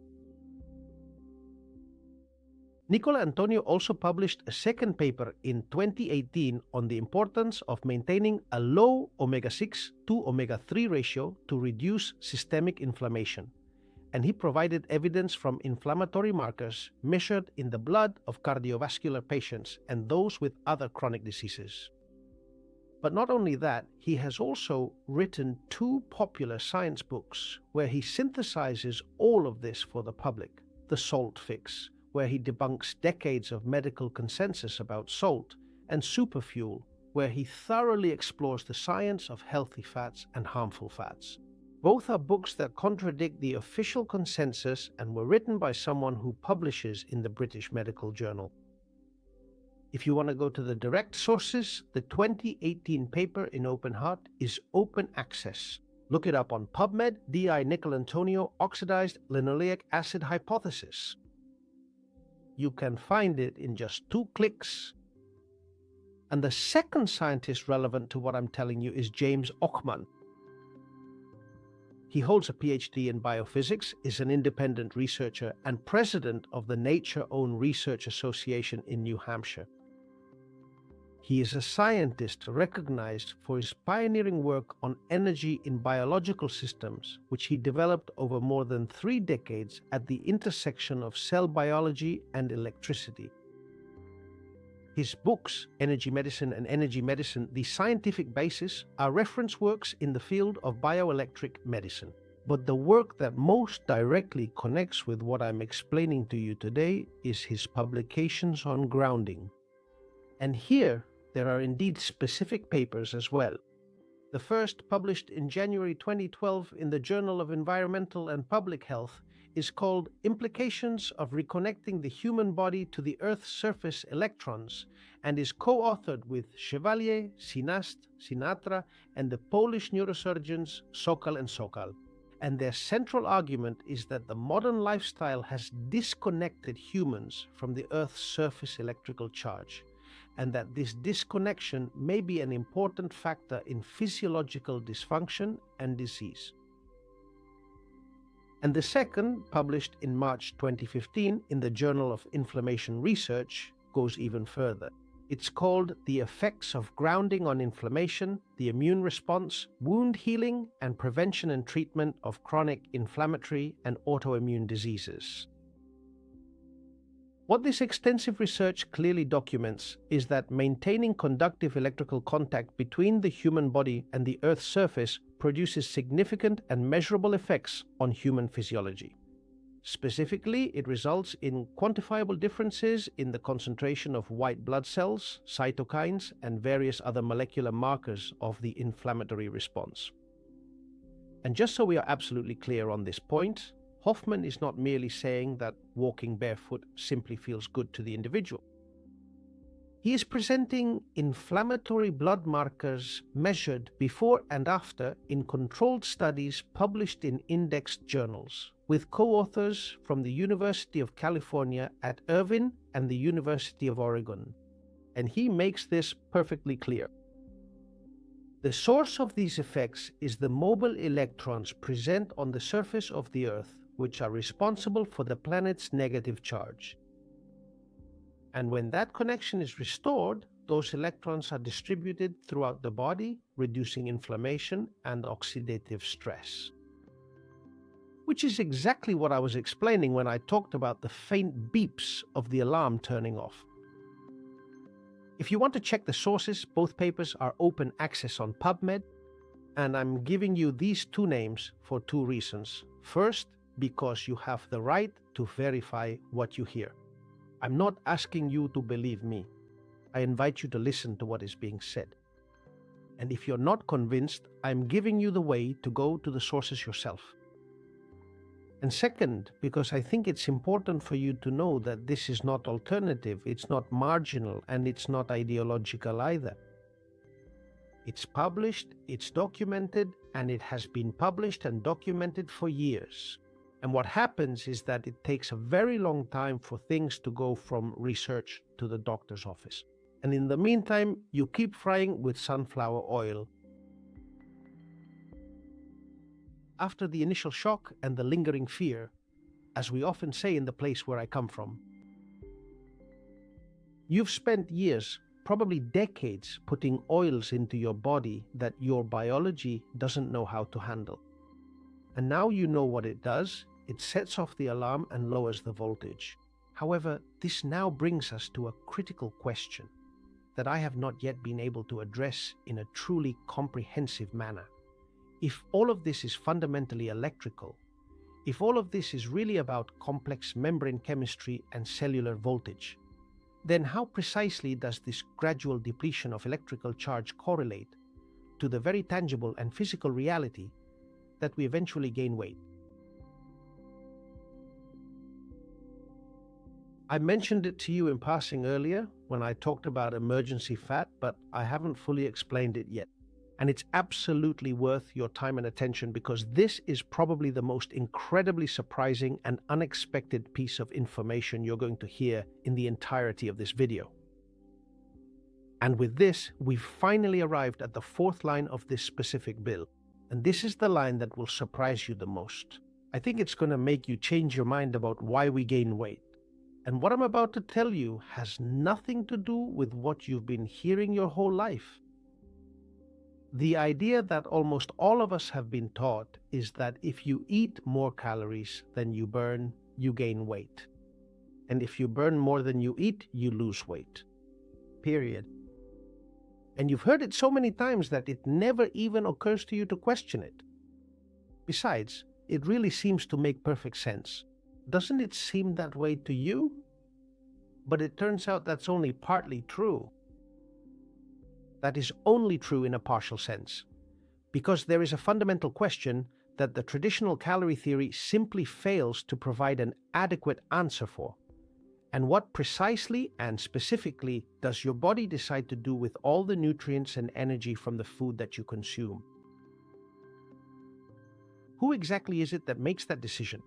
Nicola Antonio also published a second paper in 2018 on the importance of maintaining a low omega-6 to omega-3 ratio to reduce systemic inflammation, and he provided evidence from inflammatory markers measured in the blood of cardiovascular patients and those with other chronic diseases. But not only that, he has also written 2 popular science books where he synthesizes all of this for the public. The Salt Fix, where he debunks decades of medical consensus about salt, and Superfuel, where he thoroughly explores the science of healthy fats and harmful fats. Both are books that contradict the official consensus and were written by someone who publishes in the British Medical Journal. If you want to go to the direct sources, the 2018 paper in Open Heart is open access. Look it up on PubMed, D.I. Nicolantonio Oxidized Linoleic Acid Hypothesis. You can find it in just 2 clicks. And the second scientist relevant to what I'm telling you is James Ockman. He holds a PhD in biophysics, is an independent researcher, and president of the Nature-owned Research Association in New Hampshire. He is a scientist recognized for his pioneering work on energy in biological systems, which he developed over more than 3 decades at the intersection of cell biology and electricity. His books, Energy Medicine and Energy Medicine, The Scientific Basis, are reference works in the field of bioelectric medicine. But the work that most directly connects with what I'm explaining to you today is his publications on grounding. And here, there are indeed specific papers as well. The first, published in January 2012 in the Journal of Environmental and Public Health, is called Implications of Reconnecting the Human Body to the Earth's Surface Electrons, and is co-authored with Chevalier, Sinatra, and the Polish neurosurgeons Sokal and Sokal. And their central argument is that the modern lifestyle has disconnected humans from the Earth's surface electrical charge, and that this disconnection may be an important factor in physiological dysfunction and disease. And the second, published in March 2015 in the Journal of Inflammation Research, goes even further. It's called The Effects of Grounding on Inflammation, the Immune Response, Wound Healing, and Prevention and Treatment of Chronic Inflammatory and Autoimmune Diseases. What this extensive research clearly documents is that maintaining conductive electrical contact between the human body and the Earth's surface produces significant and measurable effects on human physiology. Specifically, it results in quantifiable differences in the concentration of white blood cells, cytokines, and various other molecular markers of the inflammatory response. And just so we are absolutely clear on this point, Hoffman is not merely saying that walking barefoot simply feels good to the individual. He is presenting inflammatory blood markers measured before and after in controlled studies published in indexed journals, with co-authors from the University of California at Irvine and the University of Oregon. And he makes this perfectly clear. The source of these effects is the mobile electrons present on the surface of the Earth, which are responsible for the planet's negative charge. And when that connection is restored, those electrons are distributed throughout the body, reducing inflammation and oxidative stress. Which is exactly what I was explaining when I talked about the faint beeps of the alarm turning off. If you want to check the sources, both papers are open access on PubMed, and I'm giving you these 2 names for 2 reasons. First, because you have the right to verify what you hear. I'm not asking you to believe me. I invite you to listen to what is being said. And if you're not convinced, I'm giving you the way to go to the sources yourself. And second, because I think it's important for you to know that this is not alternative, it's not marginal, and it's not ideological either. It's published, it's documented, and it has been published and documented for years. And what happens is that it takes a very long time for things to go from research to the doctor's office. And in the meantime, you keep frying with sunflower oil. After the initial shock and the lingering fear, as we often say in the place where I come from, you've spent years, probably decades, putting oils into your body that your biology doesn't know how to handle. And now you know what it does. It sets off the alarm and lowers the voltage. However, this now brings us to a critical question that I have not yet been able to address in a truly comprehensive manner. If all of this is fundamentally electrical, if all of this is really about complex membrane chemistry and cellular voltage, then how precisely does this gradual depletion of electrical charge correlate to the very tangible and physical reality that we eventually gain weight? I mentioned it to you in passing earlier when I talked about emergency fat, but I haven't fully explained it yet. And it's absolutely worth your time and attention because this is probably the most incredibly surprising and unexpected piece of information you're going to hear in the entirety of this video. And with this, we've finally arrived at the fourth line of this specific bill. And this is the line that will surprise you the most. I think it's going to make you change your mind about why we gain weight. And what I'm about to tell you has nothing to do with what you've been hearing your whole life. The idea that almost all of us have been taught is that if you eat more calories than you burn, you gain weight. And if you burn more than you eat, you lose weight. Period. And you've heard it so many times that it never even occurs to you to question it. Besides, it really seems to make perfect sense. Doesn't it seem that way to you? But it turns out that's only partly true. That is only true in a partial sense, because there is a fundamental question that the traditional calorie theory simply fails to provide an adequate answer for. And what precisely and specifically does your body decide to do with all the nutrients and energy from the food that you consume? Who exactly is it that makes that decision,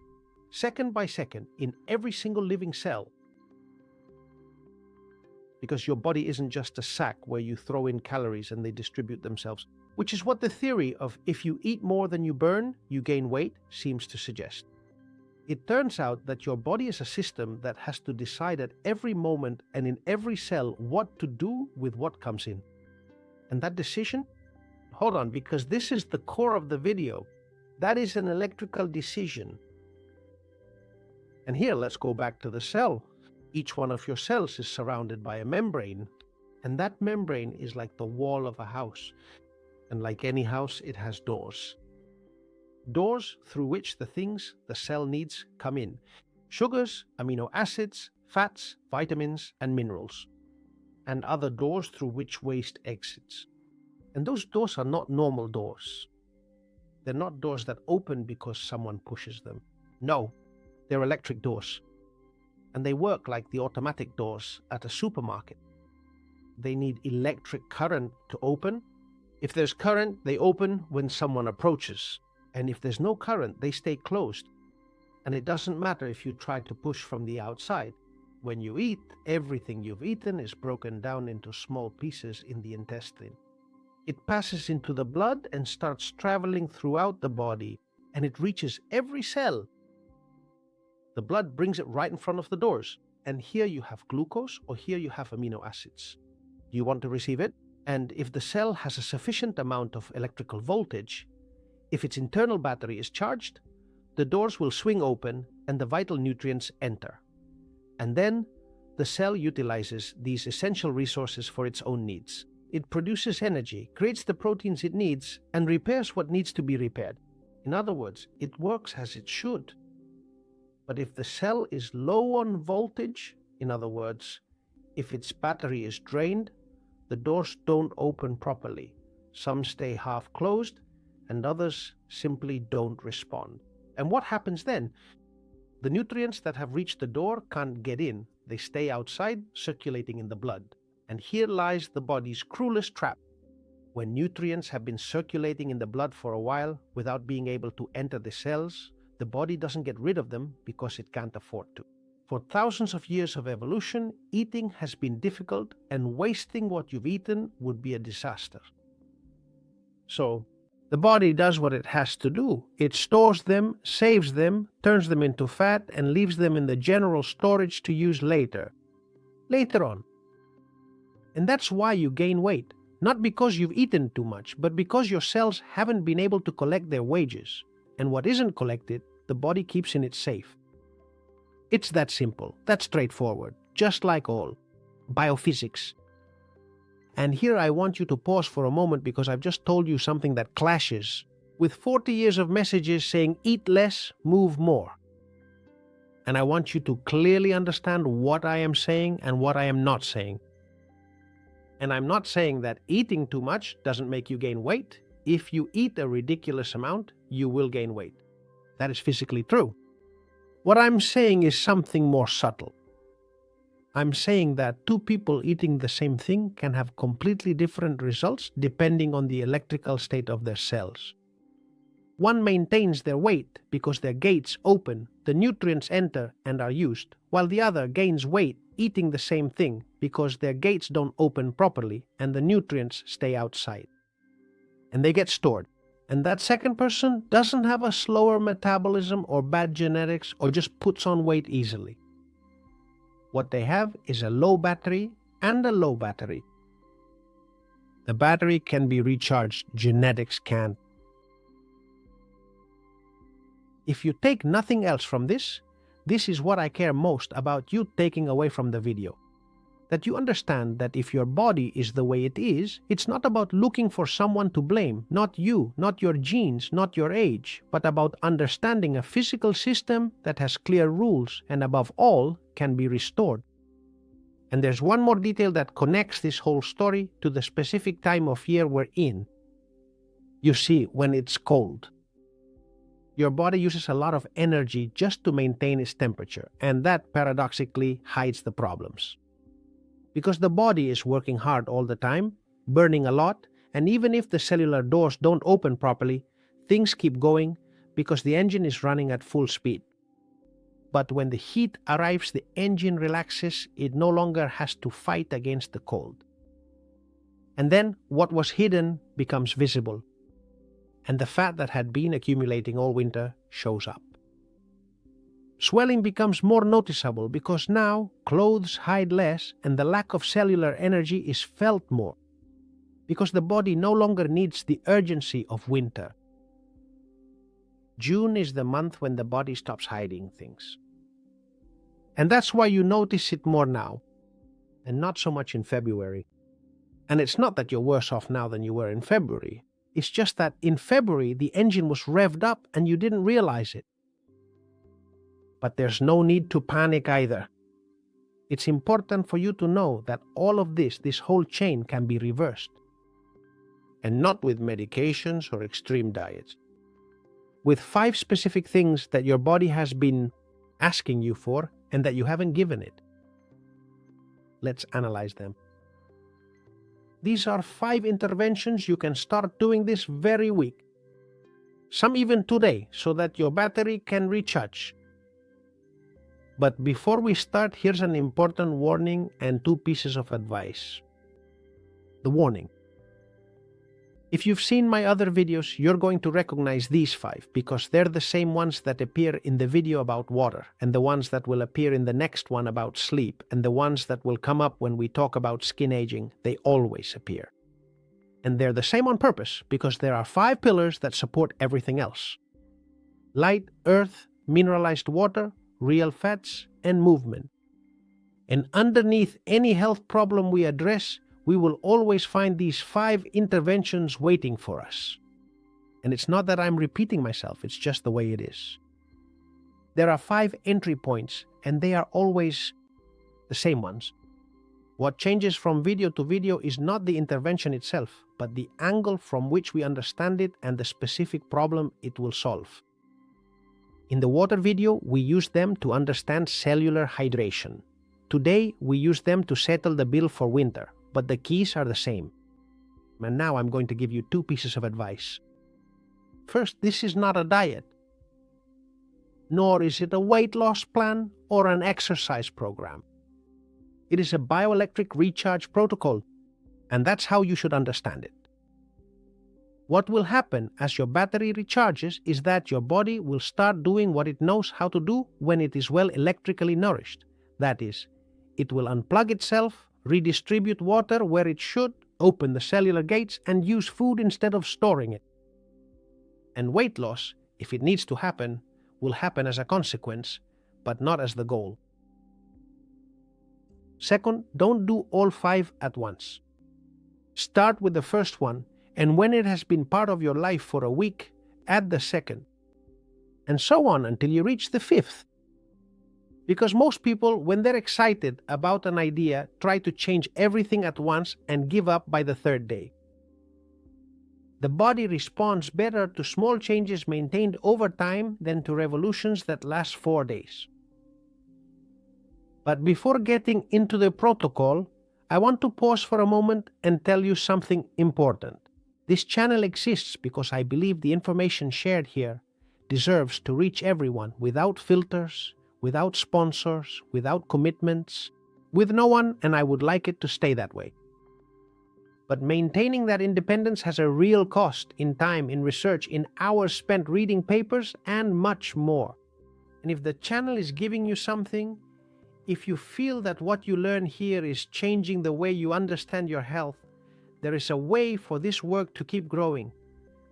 second by second, in every single living cell? Because your body isn't just a sack where you throw in calories and they distribute themselves, which is what the theory of if you eat more than you burn, you gain weight seems to suggest. It turns out that your body is a system that has to decide at every moment and in every cell what to do with what comes in. And that decision? Hold on, because this is the core of the video. That is an electrical decision. And here, let's go back to the cell. Each one of your cells is surrounded by a membrane, and that membrane is like the wall of a house. And like any house, it has doors. Doors through which the things the cell needs come in. Sugars, amino acids, fats, vitamins, and minerals. And other doors through which waste exits. And those doors are not normal doors. They're not doors that open because someone pushes them. No, they're electric doors. And they work like the automatic doors at a supermarket. They need electric current to open. If there's current, they open when someone approaches. And if there's no current, they stay closed. And it doesn't matter if you try to push from the outside. When you eat, everything you've eaten is broken down into small pieces in the intestine. It passes into the blood and starts traveling throughout the body, and it reaches every cell. The blood brings it right in front of the doors, and here you have glucose or here you have amino acids. Do you want to receive it? And if the cell has a sufficient amount of electrical voltage, if its internal battery is charged, the doors will swing open and the vital nutrients enter. And then the cell utilizes these essential resources for its own needs. It produces energy, creates the proteins it needs, and repairs what needs to be repaired. In other words, it works as it should. But if the cell is low on voltage, in other words, if its battery is drained, the doors don't open properly. Some stay half closed, and others simply don't respond. And what happens then? The nutrients that have reached the door can't get in. They stay outside, circulating in the blood. And here lies the body's cruelest trap. When nutrients have been circulating in the blood for a while without being able to enter the cells, the body doesn't get rid of them because it can't afford to. For thousands of years of evolution, eating has been difficult, and wasting what you've eaten would be a disaster. So, the body does what it has to do. It stores them, saves them, turns them into fat, and leaves them in the general storage to use later on. And that's why you gain weight. Not because you've eaten too much, but because your cells haven't been able to collect their wages. And what isn't collected, the body keeps in its safe. It's that simple, that straightforward, just like all biophysics. And here I want you to pause for a moment because I've just told you something that clashes with 40 years of messages saying eat less, move more. And I want you to clearly understand what I am saying and what I am not saying. And I'm not saying that eating too much doesn't make you gain weight. If you eat a ridiculous amount, you will gain weight. That is physically true. What I'm saying is something more subtle. I'm saying that two people eating the same thing can have completely different results depending on the electrical state of their cells. One maintains their weight because their gates open, the nutrients enter and are used, while the other gains weight eating the same thing because their gates don't open properly and the nutrients stay outside. And they get stored. And that second person doesn't have a slower metabolism or bad genetics or just puts on weight easily. What they have is a low battery and a low battery. The battery can be recharged, genetics can't. If you take nothing else from this, this is what I care most about you taking away from the video. That you understand that if your body is the way it is, it's not about looking for someone to blame, not you, not your genes, not your age, but about understanding a physical system that has clear rules and above all can be restored. And there's one more detail that connects this whole story to the specific time of year we're in. You see, when it's cold, your body uses a lot of energy just to maintain its temperature, and that paradoxically hides the problems. Because the body is working hard all the time, burning a lot, and even if the cellular doors don't open properly, things keep going because the engine is running at full speed. But when the heat arrives, the engine relaxes, it no longer has to fight against the cold. And then what was hidden becomes visible, and the fat that had been accumulating all winter shows up. Swelling becomes more noticeable because now clothes hide less and the lack of cellular energy is felt more, because the body no longer needs the urgency of winter. June is the month when the body stops hiding things. And that's why you notice it more now, and not so much in February. And it's not that you're worse off now than you were in February. It's just that in February the engine was revved up and you didn't realize it. But there's no need to panic either. It's important for you to know that all of this whole chain can be reversed. And not with medications or extreme diets. With 5 specific things that your body has been asking you for and that you haven't given it. Let's analyze them. These are 5 interventions you can start doing this very week. Some even today, so that your battery can recharge. But before we start, here's an important warning and 2 pieces of advice. The warning. If you've seen my other videos, you're going to recognize these 5 because they're the same ones that appear in the video about water, and the ones that will appear in the next one about sleep, and the ones that will come up when we talk about skin aging. They always appear. And they're the same on purpose because there are 5 pillars that support everything else. Light, earth, mineralized water, real fats, and movement. And underneath any health problem we address, we will always find these 5 interventions waiting for us. And it's not that I'm repeating myself, it's just the way it is. There are 5 entry points, and they are always the same ones. What changes from video to video is not the intervention itself, but the angle from which we understand it and the specific problem it will solve. In the water video, we used them to understand cellular hydration. Today, we use them to settle the bill for winter, but the keys are the same. And now I'm going to give you 2 pieces of advice. First, this is not a diet, nor is it a weight loss plan or an exercise program. It is a bioelectric recharge protocol, and that's how you should understand it. What will happen as your battery recharges is that your body will start doing what it knows how to do when it is well electrically nourished. That is, it will unplug itself, redistribute water where it should, open the cellular gates, and use food instead of storing it. And weight loss, if it needs to happen, will happen as a consequence, but not as the goal. Second, don't do all 5 at once. Start with the first one, and when it has been part of your life for a week, add the second. And so on until you reach the 5th. Because most people, when they're excited about an idea, try to change everything at once and give up by the 3rd day. The body responds better to small changes maintained over time than to revolutions that last 4 days. But before getting into the protocol, I want to pause for a moment and tell you something important. This channel exists because I believe the information shared here deserves to reach everyone without filters, without sponsors, without commitments, with no one, and I would like it to stay that way. But maintaining that independence has a real cost in time, in research, in hours spent reading papers, and much more. And if the channel is giving you something, if you feel that what you learn here is changing the way you understand your health, there is a way for this work to keep growing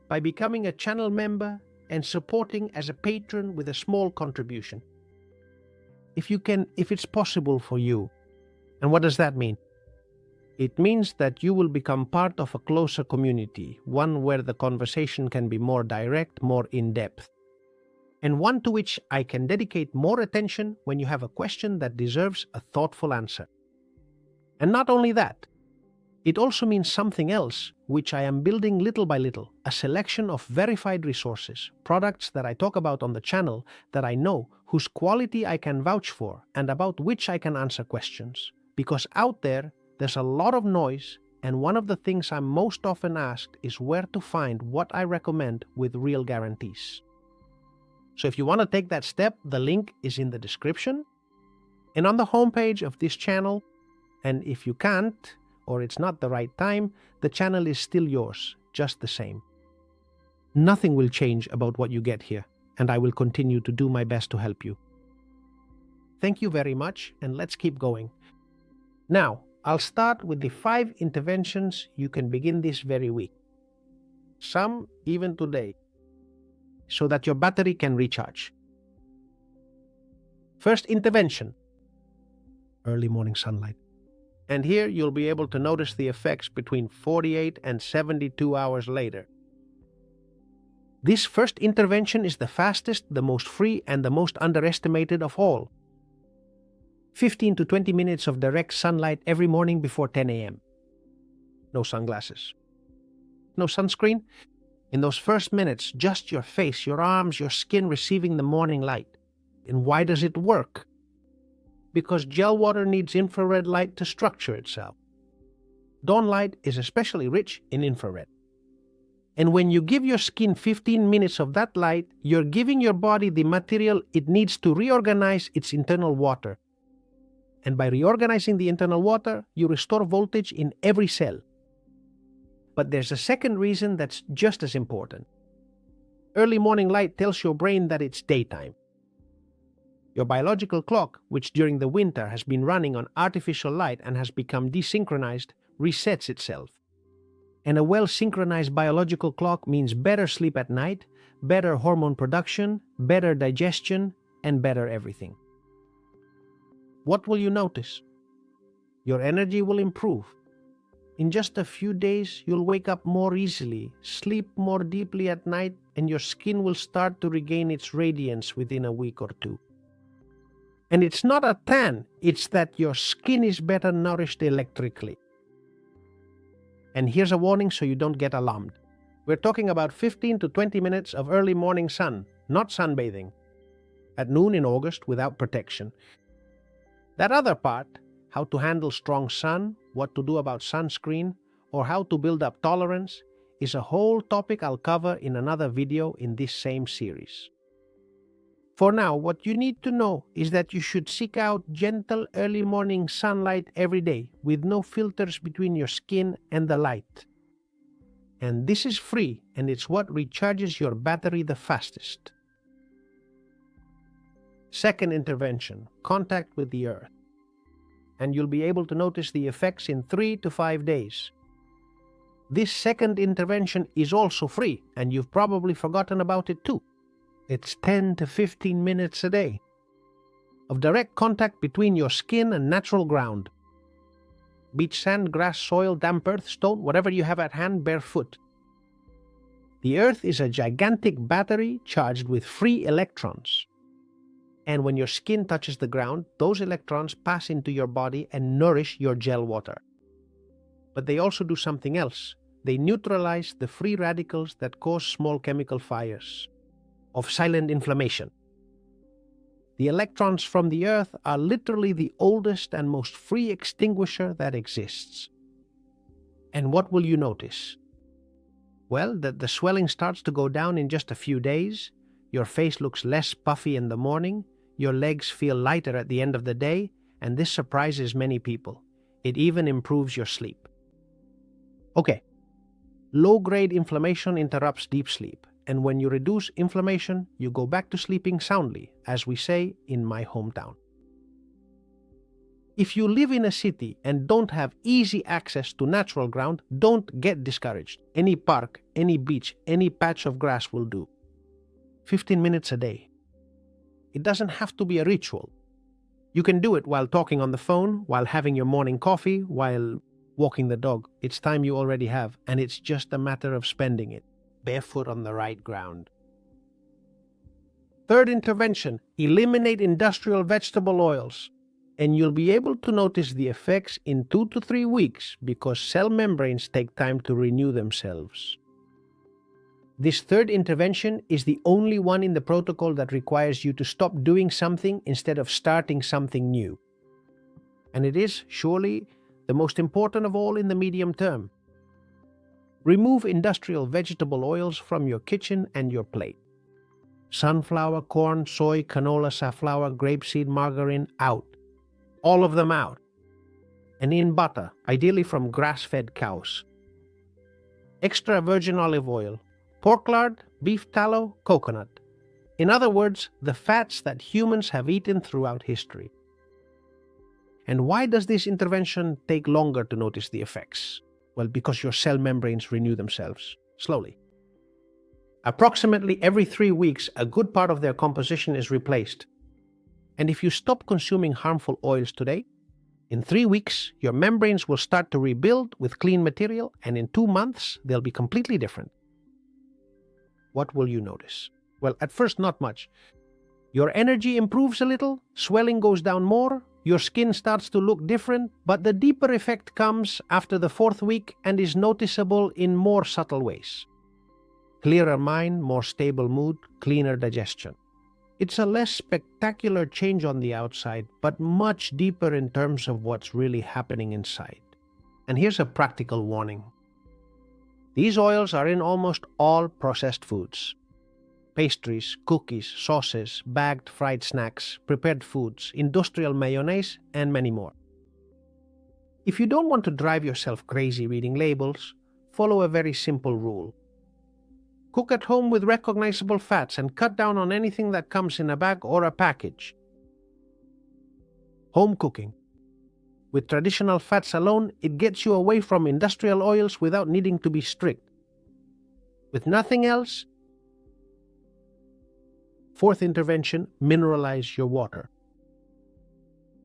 by becoming a channel member and supporting as a patron with a small contribution. If it's possible for you. And what does that mean? It means that you will become part of a closer community, one where the conversation can be more direct, more in-depth, and one to which I can dedicate more attention when you have a question that deserves a thoughtful answer. And not only that, it also means something else, which I am building little by little, a selection of verified resources, products that I talk about on the channel that I know, whose quality I can vouch for, and about which I can answer questions. Because out there's a lot of noise, and one of the things I'm most often asked is where to find what I recommend with real guarantees. So if you want to take that step, the link is in the description and on the homepage of this channel. And if you can't, or it's not the right time, the channel is still yours, just the same. Nothing will change about what you get here, and I will continue to do my best to help you. Thank you very much, and let's keep going. Now, I'll start with the 5 interventions you can begin this very week. Some even today, so that your battery can recharge. First intervention, early morning sunlight. And here you'll be able to notice the effects between 48 and 72 hours later. This first intervention is the fastest, the most free, and the most underestimated of all. 15 to 20 minutes of direct sunlight every morning before 10 a.m. No sunglasses. No sunscreen. In those first minutes, just your face, your arms, your skin receiving the morning light. And why does it work? Because gel water needs infrared light to structure itself. Dawn light is especially rich in infrared. And when you give your skin 15 minutes of that light, you're giving your body the material it needs to reorganize its internal water. And by reorganizing the internal water, you restore voltage in every cell. But there's a second reason that's just as important. Early morning light tells your brain that it's daytime. Your biological clock, which during the winter has been running on artificial light and has become desynchronized, resets itself. And a well-synchronized biological clock means better sleep at night, better hormone production, better digestion, and better everything. What will you notice? Your energy will improve. In just a few days, you'll wake up more easily, sleep more deeply at night, and your skin will start to regain its radiance within a week or 2. And it's not a tan, it's that your skin is better nourished electrically. And here's a warning so you don't get alarmed. We're talking about 15 to 20 minutes of early morning sun, not sunbathing. at noon in August without protection. That other part, how to handle strong sun, what to do about sunscreen, or how to build up tolerance, is a whole topic I'll cover in another video in this same series. For now, what you need to know is that you should seek out gentle early morning sunlight every day with no filters between your skin and the light. And this is free, and it's what recharges your battery the fastest. Second intervention, contact with the earth. And you'll be able to notice the effects in 3 to 5 days. This second intervention is also free, and you've probably forgotten about it too. It's 10 to 15 minutes a day of direct contact between your skin and natural ground. Beach sand, grass, soil, damp earth, stone, whatever you have at hand, barefoot. The earth is a gigantic battery charged with free electrons. And when your skin touches the ground, those electrons pass into your body and nourish your gel water. But they also do something else. They neutralize the free radicals that cause small chemical fires of silent inflammation. The electrons from the earth are literally the oldest and most free extinguisher that exists. And what will you notice? Well, that the swelling starts to go down in just a few days, your face looks less puffy in the morning, your legs feel lighter at the end of the day, and this surprises many people. It even improves your sleep. Okay, low-grade inflammation interrupts deep sleep. And when you reduce inflammation, you go back to sleeping soundly, as we say in my hometown. If you live in a city and don't have easy access to natural ground, don't get discouraged. Any park, any beach, any patch of grass will do. 15 minutes a day. It doesn't have to be a ritual. You can do it while talking on the phone, while having your morning coffee, while walking the dog. It's time you already have, and it's just a matter of spending it barefoot on the right ground. Third intervention, eliminate industrial vegetable oils, and you'll be able to notice the effects in 2 to 3 weeks because cell membranes take time to renew themselves. This third intervention is the only one in the protocol that requires you to stop doing something instead of starting something new. And it is, surely, the most important of all in the medium term. Remove industrial vegetable oils from your kitchen and your plate. Sunflower, corn, soy, canola, safflower, grapeseed, margarine, out. All of them out. And in butter, ideally from grass-fed cows. Extra virgin olive oil, pork lard, beef tallow, coconut. In other words, the fats that humans have eaten throughout history. And why does this intervention take longer to notice the effects? Well, because your cell membranes renew themselves slowly. Approximately every 3 weeks, a good part of their composition is replaced. And if you stop consuming harmful oils today, in 3 weeks, your membranes will start to rebuild with clean material, and in 2 months, they'll be completely different. What will you notice? Well, at first, not much. Your energy improves a little, swelling goes down more, your skin starts to look different, but the deeper effect comes after the 4th week and is noticeable in more subtle ways. Clearer mind, more stable mood, cleaner digestion. It's a less spectacular change on the outside, but much deeper in terms of what's really happening inside. And here's a practical warning. These oils are in almost all processed foods. Pastries, cookies, sauces, bagged fried snacks, prepared foods, industrial mayonnaise, and many more. If you don't want to drive yourself crazy reading labels, follow a very simple rule. Cook at home with recognizable fats and cut down on anything that comes in a bag or a package. Home cooking. With traditional fats alone, it gets you away from industrial oils without needing to be strict. With nothing else, 4th intervention, mineralize your water.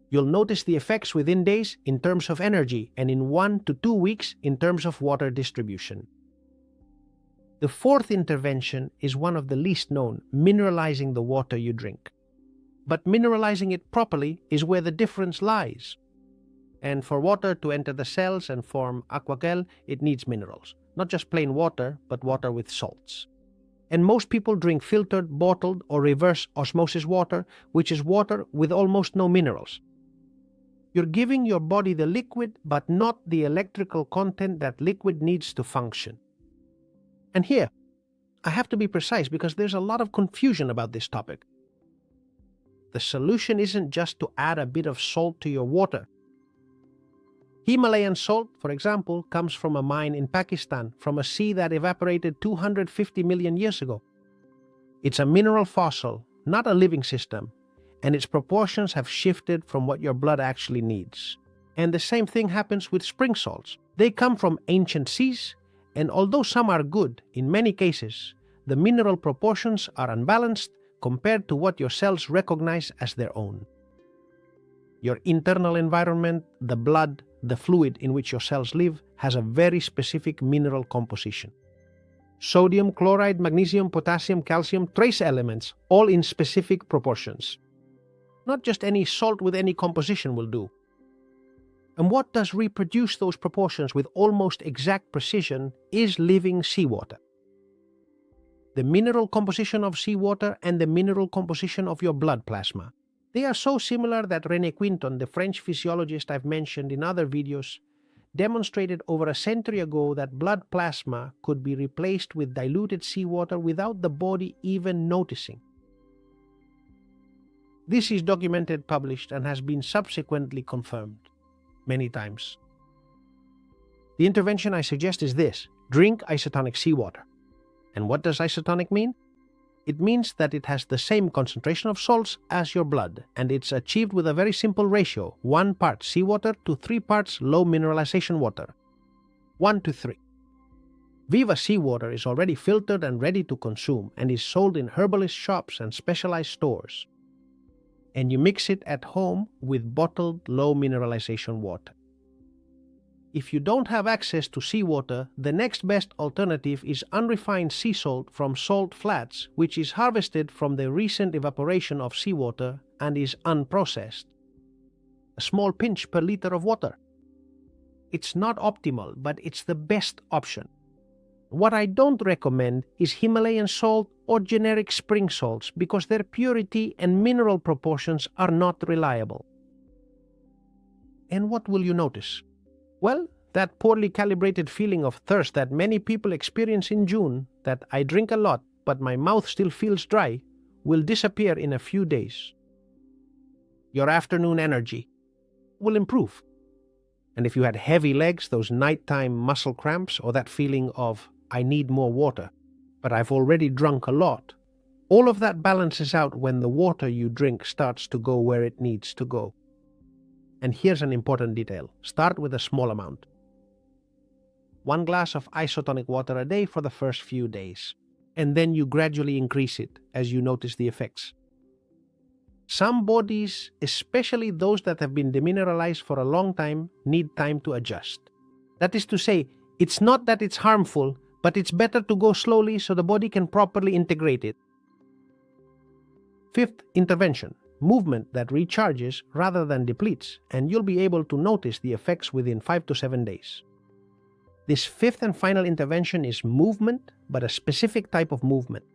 You'll notice the effects within days in terms of energy and in 1 to 2 weeks in terms of water distribution. The 4th intervention is one of the least known, mineralizing the water you drink. But mineralizing it properly is where the difference lies. And for water to enter the cells and form aquagel, it needs minerals. Not just plain water, but water with salts. And most people drink filtered, bottled, or reverse osmosis water, which is water with almost no minerals. You're giving your body the liquid, but not the electrical content that liquid needs to function. And here, I have to be precise because there's a lot of confusion about this topic. The solution isn't just to add a bit of salt to your water. Himalayan salt, for example, comes from a mine in Pakistan, from a sea that evaporated 250 million years ago. It's a mineral fossil, not a living system, and its proportions have shifted from what your blood actually needs. And the same thing happens with spring salts. They come from ancient seas, and although some are good, in many cases, the mineral proportions are unbalanced compared to what your cells recognize as their own. Your internal environment, the blood, the fluid in which your cells live, has a very specific mineral composition. Sodium, chloride, magnesium, potassium, calcium, trace elements, all in specific proportions. Not just any salt with any composition will do. And what does reproduce those proportions with almost exact precision is living seawater. The mineral composition of seawater and the mineral composition of your blood plasma. They are so similar that René Quinton, the French physiologist I've mentioned in other videos, demonstrated over a century ago that blood plasma could be replaced with diluted seawater without the body even noticing. This is documented, published, and has been subsequently confirmed many times. The intervention I suggest is this: drink isotonic seawater. And what does isotonic mean? It means that it has the same concentration of salts as your blood, and it's achieved with a very simple ratio: 1 part seawater to 3 parts low mineralization water. 1 to 3. Viva seawater is already filtered and ready to consume, and is sold in herbalist shops and specialized stores. And you mix it at home with bottled low mineralization water. If you don't have access to seawater, the next best alternative is unrefined sea salt from salt flats, which is harvested from the recent evaporation of seawater and is unprocessed. A small pinch per liter of water. It's not optimal, but it's the best option. What I don't recommend is Himalayan salt or generic spring salts because their purity and mineral proportions are not reliable. And what will you notice? Well, that poorly calibrated feeling of thirst that many people experience in June, that I drink a lot but my mouth still feels dry, will disappear in a few days. Your afternoon energy will improve. And if you had heavy legs, those nighttime muscle cramps, or that feeling of, I need more water, but I've already drunk a lot, all of that balances out when the water you drink starts to go where it needs to go. And here's an important detail. Start with a small amount. 1 glass of isotonic water a day for the first few days, and then you gradually increase it as you notice the effects. Some bodies, especially those that have been demineralized for a long time, need time to adjust. That is to say, it's not that it's harmful, but it's better to go slowly so the body can properly integrate it. 5th intervention. Movement that recharges rather than depletes, and you'll be able to notice the effects within 5 to 7 days. This 5th and final intervention is movement, but a specific type of movement.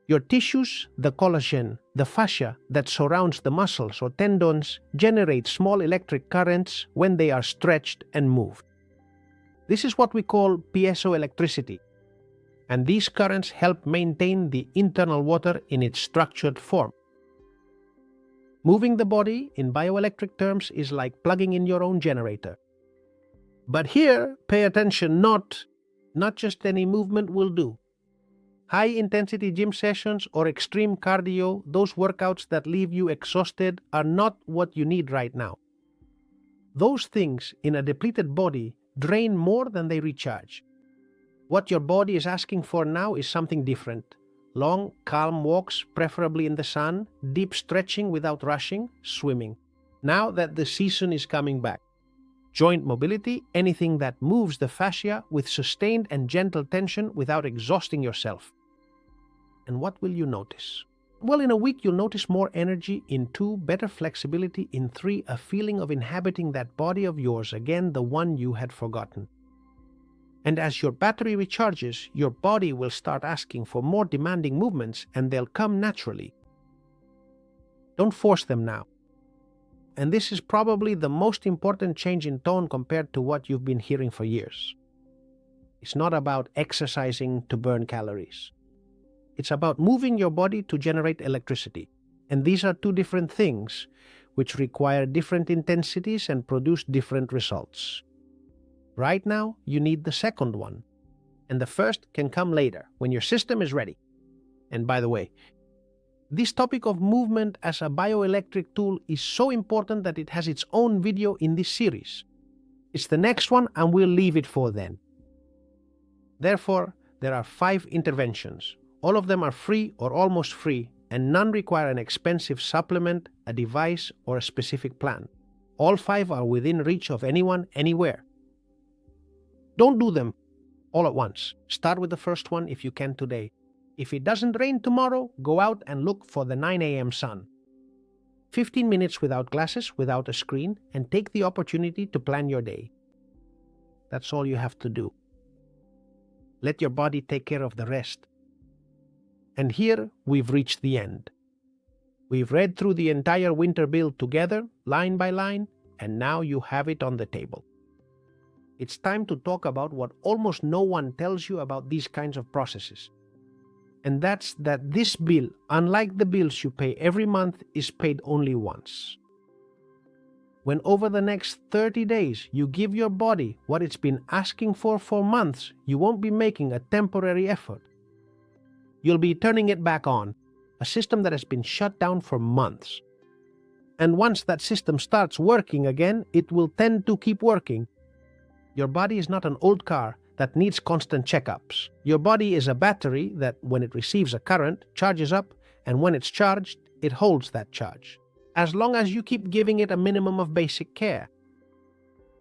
Your tissues, the collagen, the fascia that surrounds the muscles or tendons, generate small electric currents when they are stretched and moved. This is what we call piezoelectricity, and these currents help maintain the internal water in its structured form. Moving the body, in bioelectric terms, is like plugging in your own generator. But here, pay attention, not just any movement will do. High-intensity gym sessions or extreme cardio, those workouts that leave you exhausted, are not what you need right now. Those things, in a depleted body, drain more than they recharge. What your body is asking for now is something different. Long, calm walks, preferably in the sun, deep stretching without rushing, swimming. Now that the season is coming back. Joint mobility, anything that moves the fascia with sustained and gentle tension without exhausting yourself. And what will you notice? Well, in a week you'll notice more energy, in 2, better flexibility, in 3, a feeling of inhabiting that body of yours again, the one you had forgotten. And as your battery recharges, your body will start asking for more demanding movements, and they'll come naturally. Don't force them now. And this is probably the most important change in tone compared to what you've been hearing for years. It's not about exercising to burn calories. It's about moving your body to generate electricity. And these are two different things which require different intensities and produce different results. Right now, you need the second one. And the first can come later, when your system is ready. And by the way, this topic of movement as a bioelectric tool is so important that it has its own video in this series. It's the next one, and we'll leave it for then. Therefore, there are 5 interventions. All of them are free or almost free, and none require an expensive supplement, a device, or a specific plan. All 5 are within reach of anyone, anywhere. Don't do them all at once. Start with the first one if you can today. If it doesn't rain tomorrow, go out and look for the 9 a.m. sun. 15 minutes without glasses, without a screen, and take the opportunity to plan your day. That's all you have to do. Let your body take care of the rest. And here we've reached the end. We've read through the entire winter bill together, line by line, and now you have it on the table. It's time to talk about what almost no one tells you about these kinds of processes. And that's that this bill, unlike the bills you pay every month, is paid only once. When over the next 30 days you give your body what it's been asking for months, you won't be making a temporary effort. You'll be turning it back on, a system that has been shut down for months. And once that system starts working again, it will tend to keep working. Your body is not an old car that needs constant checkups. Your body is a battery that, when it receives a current, charges up, and when it's charged, it holds that charge. As long as you keep giving it a minimum of basic care.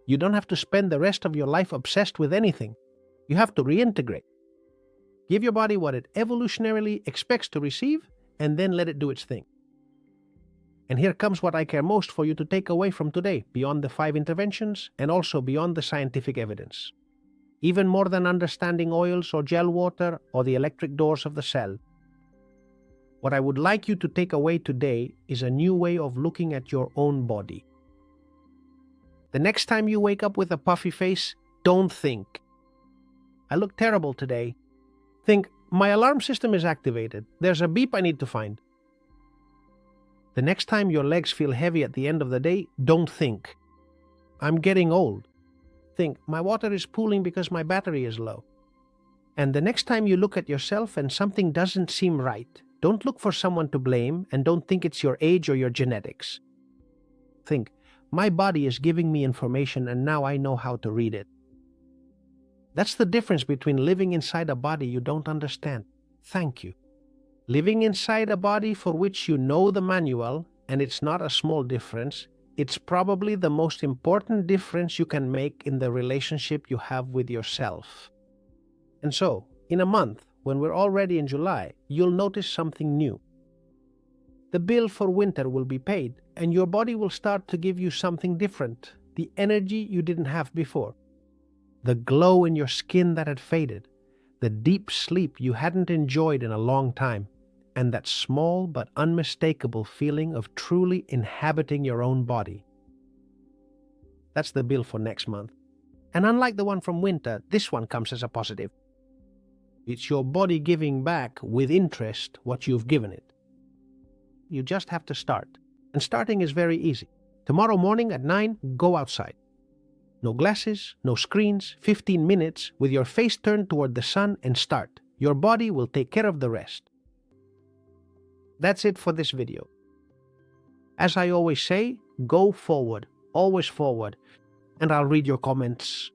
You don't have to spend the rest of your life obsessed with anything. You have to reintegrate. Give your body what it evolutionarily expects to receive, and then let it do its thing. And here comes what I care most for you to take away from today, beyond the 5 interventions, and also beyond the scientific evidence. Even more than understanding oils or gel water or the electric doors of the cell. What I would like you to take away today is a new way of looking at your own body. The next time you wake up with a puffy face, don't think, "I look terrible today." Think, "My alarm system is activated. There's a beep I need to find." The next time your legs feel heavy at the end of the day, don't think, "I'm getting old." Think, "My water is pooling because my battery is low." And the next time you look at yourself and something doesn't seem right, don't look for someone to blame, and don't think it's your age or your genetics. Think, "My body is giving me information and now I know how to read it." That's the difference between living inside a body you don't understand. Thank you. Living inside a body for which you know the manual, and it's not a small difference. It's probably the most important difference you can make in the relationship you have with yourself. And so, in a month, when we're already in July, you'll notice something new. The bill for winter will be paid, and your body will start to give you something different, the energy you didn't have before. The glow in your skin that had faded, the deep sleep you hadn't enjoyed in a long time, and that small but unmistakable feeling of truly inhabiting your own body. That's the bill for next month. And unlike the one from winter, this one comes as a positive. It's your body giving back with interest what you've given it. You just have to start. And starting is very easy. Tomorrow morning at 9, go outside. No glasses, no screens, 15 minutes with your face turned toward the sun, and start. Your body will take care of the rest. That's it for this video. As I always say, go forward, always forward, and I'll read your comments.